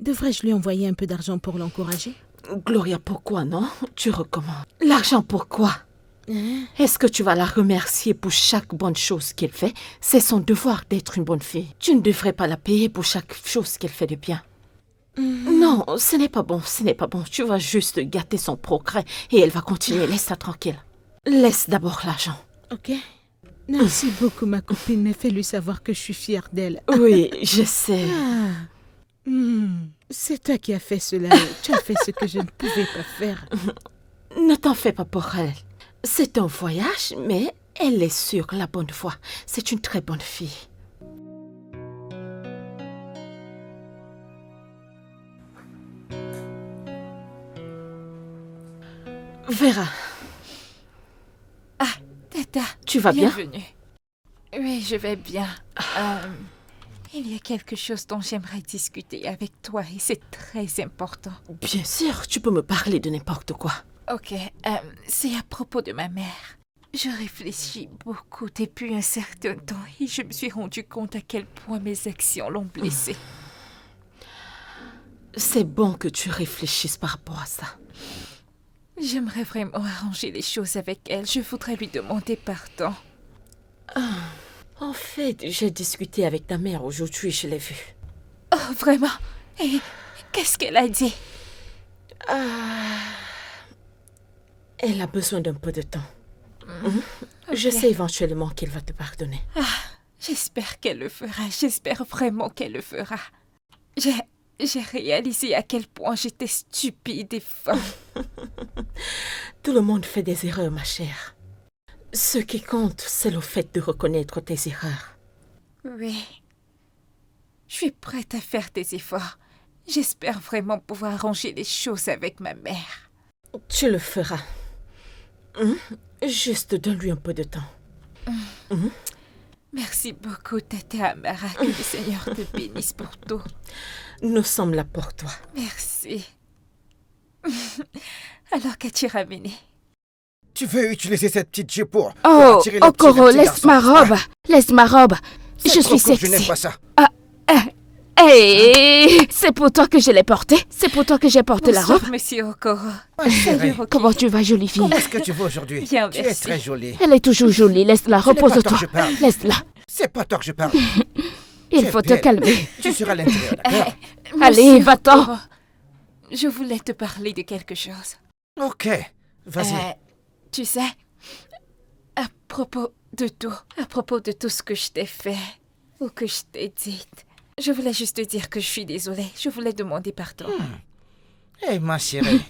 Devrais-je lui envoyer un peu d'argent pour l'encourager? Gloria, pourquoi non? Tu recommandes. L'argent, pourquoi? Hein? Est-ce que tu vas la remercier pour chaque bonne chose qu'elle fait? C'est son devoir d'être une bonne fille. Tu ne devrais pas la payer pour chaque chose qu'elle fait de bien. Non, ce n'est pas bon, ce n'est pas bon. Tu vas juste gâter son progrès et elle va continuer. Laisse-la tranquille. Laisse d'abord l'argent. Ok. Merci beaucoup, ma copine, mais fais-lui savoir que je suis fière d'elle. Oui, je sais. Ah. C'est toi qui as fait cela. Tu as fait ce que je ne pouvais pas faire. Ne t'en fais pas pour elle. C'est un voyage, mais elle est sur la bonne voie. C'est une très bonne fille. Vera, Tata, tu vas bien? bienvenue. Oui, je vais bien. Il y a quelque chose dont j'aimerais discuter avec toi et c'est très important. Bien sûr, tu peux me parler de n'importe quoi. Ok, c'est à propos de ma mère. Je réfléchis beaucoup depuis un certain temps et je me suis rendu compte à quel point mes actions l'ont blessée. C'est bon que tu réfléchisses par rapport à ça. J'aimerais vraiment arranger les choses avec elle. Je voudrais lui demander pardon. En fait, j'ai discuté avec ta mère aujourd'hui, je l'ai vue. Oh, vraiment? Et qu'est-ce qu'elle a dit? Elle a besoin d'un peu de temps. Ok. Je sais éventuellement qu'elle va te pardonner. J'espère qu'elle le fera. J'espère vraiment qu'elle le fera. J'ai réalisé à quel point j'étais stupide et folle. Tout le monde fait des erreurs, ma chère. Ce qui compte, c'est le fait de reconnaître tes erreurs. Oui. Je suis prête à faire des efforts. J'espère vraiment pouvoir arranger les choses avec ma mère. Tu le feras. Juste donne-lui un peu de temps. Merci beaucoup, Tata Amara. Que le Seigneur te bénisse pour tout. Nous sommes là pour toi. Merci. Alors, qu'as-tu ramené? Tu veux utiliser cette petite jupe pour Oh, attirer le Okoro, petit laisse ma garçon, robe. hein? Laisse ma robe. C'est Je trop suis court, je n'aime sexy. pas ça. Hey, c'est pour toi que je l'ai portée. C'est pour toi que j'ai porté la Bonsoir, robe. monsieur Okoro. Ouais, Salut, chérie. Rocky. Comment tu vas, jolie fille? Comment est-ce que tu vas aujourd'hui? Bien, Tu es merci. très jolie. Elle est toujours jolie. Laisse-la, Ce n'est pas toi repose-toi. que je parle. Laisse-la. C'est pas toi que je parle. Il Tu es faut te belle. calmer. Tu seras à l'intérieur, d'accord? Allez, Monsieur va-t'en. Okoro, je voulais te parler de quelque chose. Ok, vas-y. Tu sais, à propos de tout ce que je t'ai fait ou que je t'ai dit, je voulais juste te dire que je suis désolée. Je voulais demander pardon. Hé, ma chérie,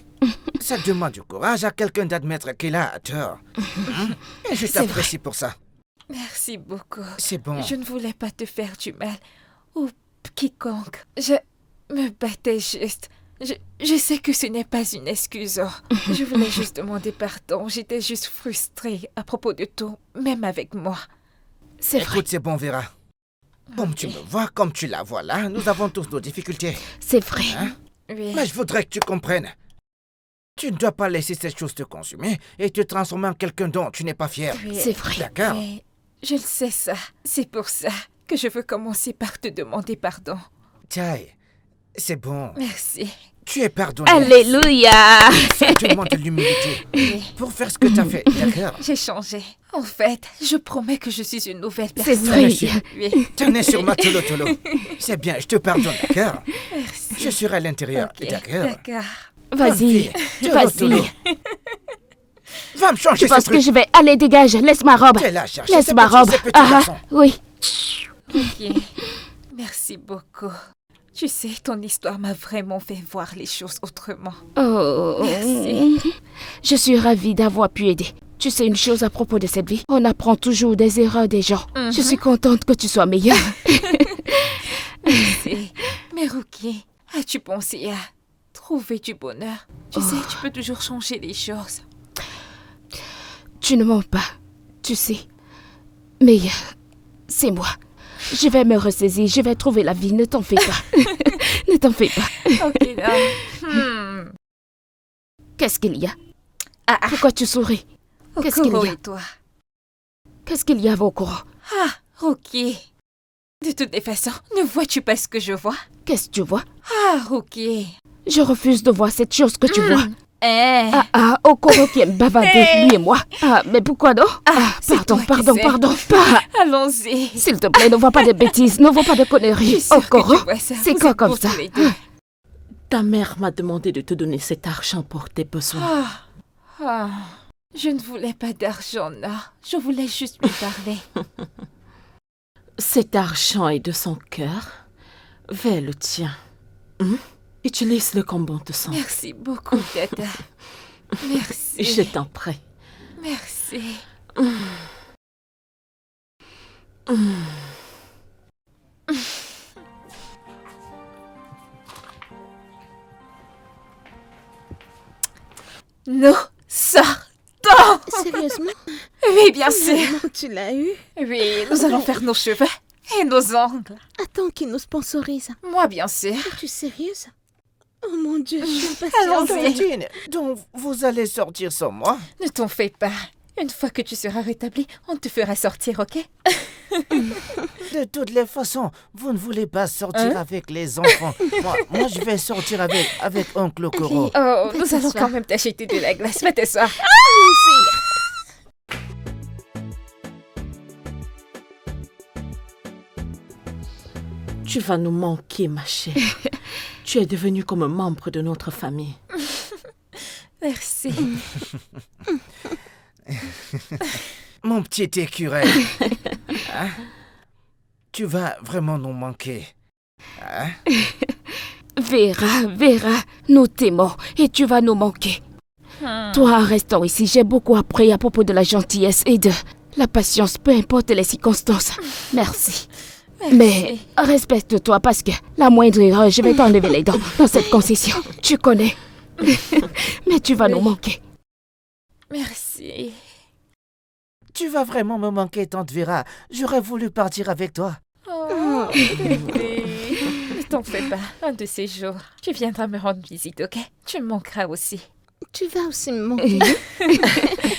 ça demande du courage à quelqu'un d'admettre qu'il a tort. Et je t'apprécie pour ça. Merci beaucoup. C'est bon. Je ne voulais pas te faire du mal ou quiconque. Je me battais juste. Je sais que ce n'est pas une excuse. Je voulais juste demander pardon. J'étais juste frustrée à propos de tout, même avec moi. C'est vrai. Écoute, c'est bon, Vera. Comme tu me vois, comme tu la vois là, nous avons tous nos difficultés. C'est vrai. Hein? Oui. Mais je voudrais que tu comprennes. Tu ne dois pas laisser cette chose te consumer et te transformer en quelqu'un dont tu n'es pas fier. Oui. C'est vrai. D'accord? Oui. Je le sais ça. C'est pour ça que je veux commencer par te demander pardon. Taille, c'est bon. Merci. Tu es pardonné. Alléluia. Ça demande de l'humilité Oui. pour faire ce que tu as fait, d'accord? J'ai changé. En fait, je promets que je suis une nouvelle C'est personne. vrai. Oui. Tenez sur ma tolo-tolo. C'est bien, je te pardonne, d'accord? Merci. Je serai à l'intérieur, Ok, d'accord? D'accord. Vas-y. Tolo-tolo. Vas-y. Va me changer Tu ce penses que truc. je vais... Allez, dégage. Laisse ma robe. T'es là, chercher Laisse ces ma petits- robe. ces petits Ah, garçons. oui. Ok. Merci beaucoup. Tu sais, ton histoire m'a vraiment fait voir les choses autrement. Oh. Merci. Je suis ravie d'avoir pu aider. Tu sais une chose à propos de cette vie? On apprend toujours des erreurs des gens. Je suis contente que tu sois meilleure. Merci. Mais Ruki, as-tu pensé à trouver du bonheur? Tu sais, tu peux toujours changer les choses. Tu ne mens pas, tu sais. Mais c'est moi. Je vais me ressaisir, je vais trouver la vie, ne t'en fais pas. Ne t'en fais pas. Ok, là. Qu'est-ce qu'il y a? Ah, Pourquoi tu souris? Qu'est-ce qu'il Okoro y a? et toi? Qu'est-ce qu'il y a, Okoro? Ah, Ruki. De toutes les façons, ne vois-tu pas ce que je vois? Qu'est-ce que tu vois? Ah, Ruki. Je refuse de voir cette chose que tu vois. Eh. Okoro qui aime bavarder, lui et moi. Ah, mais pourquoi non? c'est Pardon, toi qui pardon, sais. pardon. Pas. Allons-y. S'il te plaît, ne vois pas de bêtises, ne vois pas de Je suis conneries. sûre que Okoro, tu vois ça. c'est Vous quoi êtes comme beaux ça? tous les deux. Ta mère m'a demandé de te donner cet argent pour tes besoins. Je ne voulais pas d'argent, non. Je voulais juste lui parler. Cet argent est de son cœur vers le tien. Utilise-le comme bon te semble. Merci beaucoup, Tata. Merci. Je t'en prie. Merci. Nous sortons. Sérieusement? Oui, bien sûr. Vraiment, tu l'as eu? Oui, nous allons faire nos cheveux et nos ongles. Attends qu'il nous sponsorise. Moi, bien sûr. Es-tu sérieuse? Oh mon Dieu, je suis impatiente. Allons-y. Claudine, donc vous allez sortir sans moi? Ne t'en fais pas. Une fois que tu seras rétabli, on te fera sortir, ok? De toutes les façons, vous ne voulez pas sortir avec les enfants. Moi, je vais sortir avec oncle Okoro. Oh, nous allons t'asseoir. quand même t'acheter de la glace. Va t'asseoir. Tu vas nous manquer, ma chère. Tu es devenue comme un membre de notre famille. Merci. Mon petit écureuil. Hein? Tu vas vraiment nous manquer. Hein? Vera, nous t'aimons et tu vas nous manquer. Toi, en restant ici, j'ai beaucoup appris à propos de la gentillesse et de la patience, peu importe les circonstances. Merci. Mais respecte-toi parce que la moindre erreur, je vais t'enlever les dents dans cette concession. Tu connais. Mais tu vas nous manquer. Merci. Tu vas vraiment me manquer, tante Vera. J'aurais voulu partir avec toi. Oh, bébé. Ne t'en fais pas. Un de ces jours, tu viendras me rendre visite, ok? Tu me manqueras aussi. Tu vas aussi me manquer.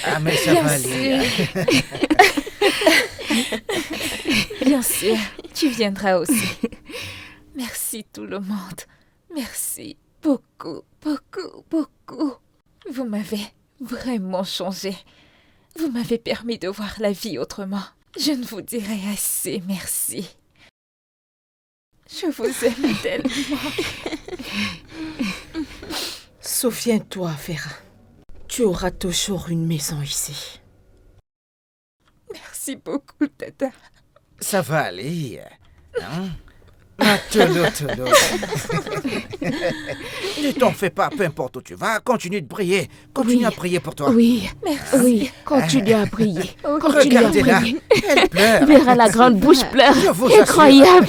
Ah, mais ça va aller. Bien sûr, tu viendras aussi. Merci tout le monde. Merci beaucoup, beaucoup, beaucoup. Vous m'avez vraiment changé. Vous m'avez permis de voir la vie autrement. Je ne vous dirai assez merci. Je vous aime tellement. Souviens-toi, Vera. Tu auras toujours une maison ici. Merci beaucoup, Tata. Ça va aller. Hein? Tolo. Ne t'en fais pas, peu importe où tu vas, continue de prier. Continue à prier pour toi. Oui, Merci. oui, continue à prier. Continue à Regardez-la, prier. elle pleure. Vera, la grande bouche pleure. Je vous assure. Incroyable.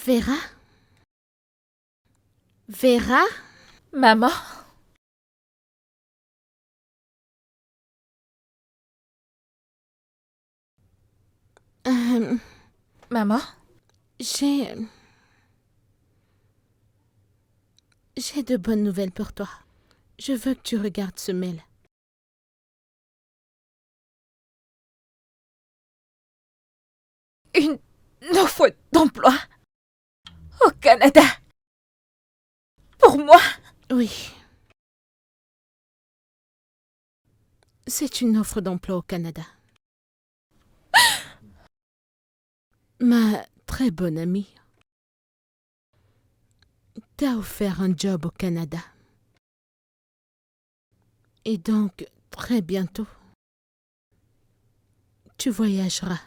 Vera? Vera? Maman? Maman? J'ai de bonnes nouvelles pour toi. Je veux que tu regardes ce mail. Une offre d'emploi? Au Canada? Pour moi? Oui. C'est une offre d'emploi au Canada. Ma très bonne amie t'a offert un job au Canada. Et donc, très bientôt, tu voyageras.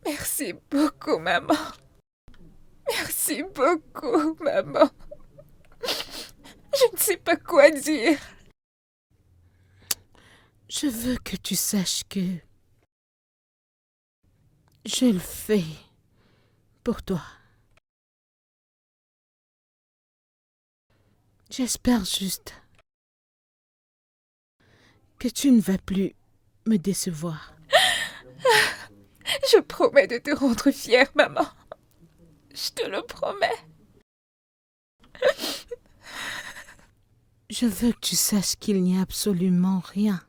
Merci beaucoup, maman. Merci beaucoup, maman. Je ne sais pas quoi dire. Je veux que tu saches que je le fais pour toi. J'espère juste que tu ne vas plus me décevoir. Je promets de te rendre fière, maman. Je te le promets. Je veux que tu saches qu'il n'y a absolument rien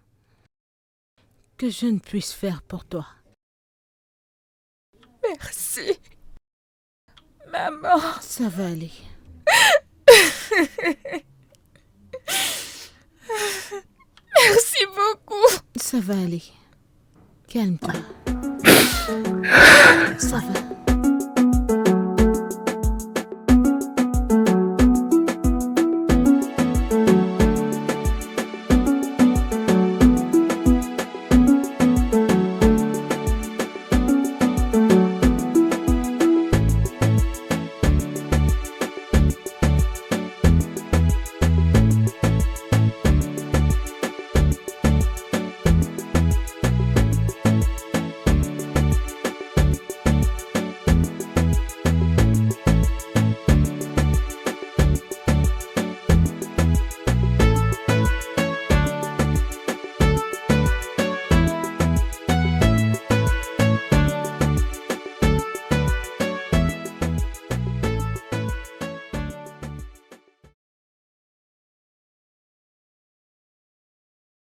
que je ne puisse faire pour toi. Merci. Maman. Ça va aller. Merci beaucoup. Ça va aller. Calme-toi. Ça va.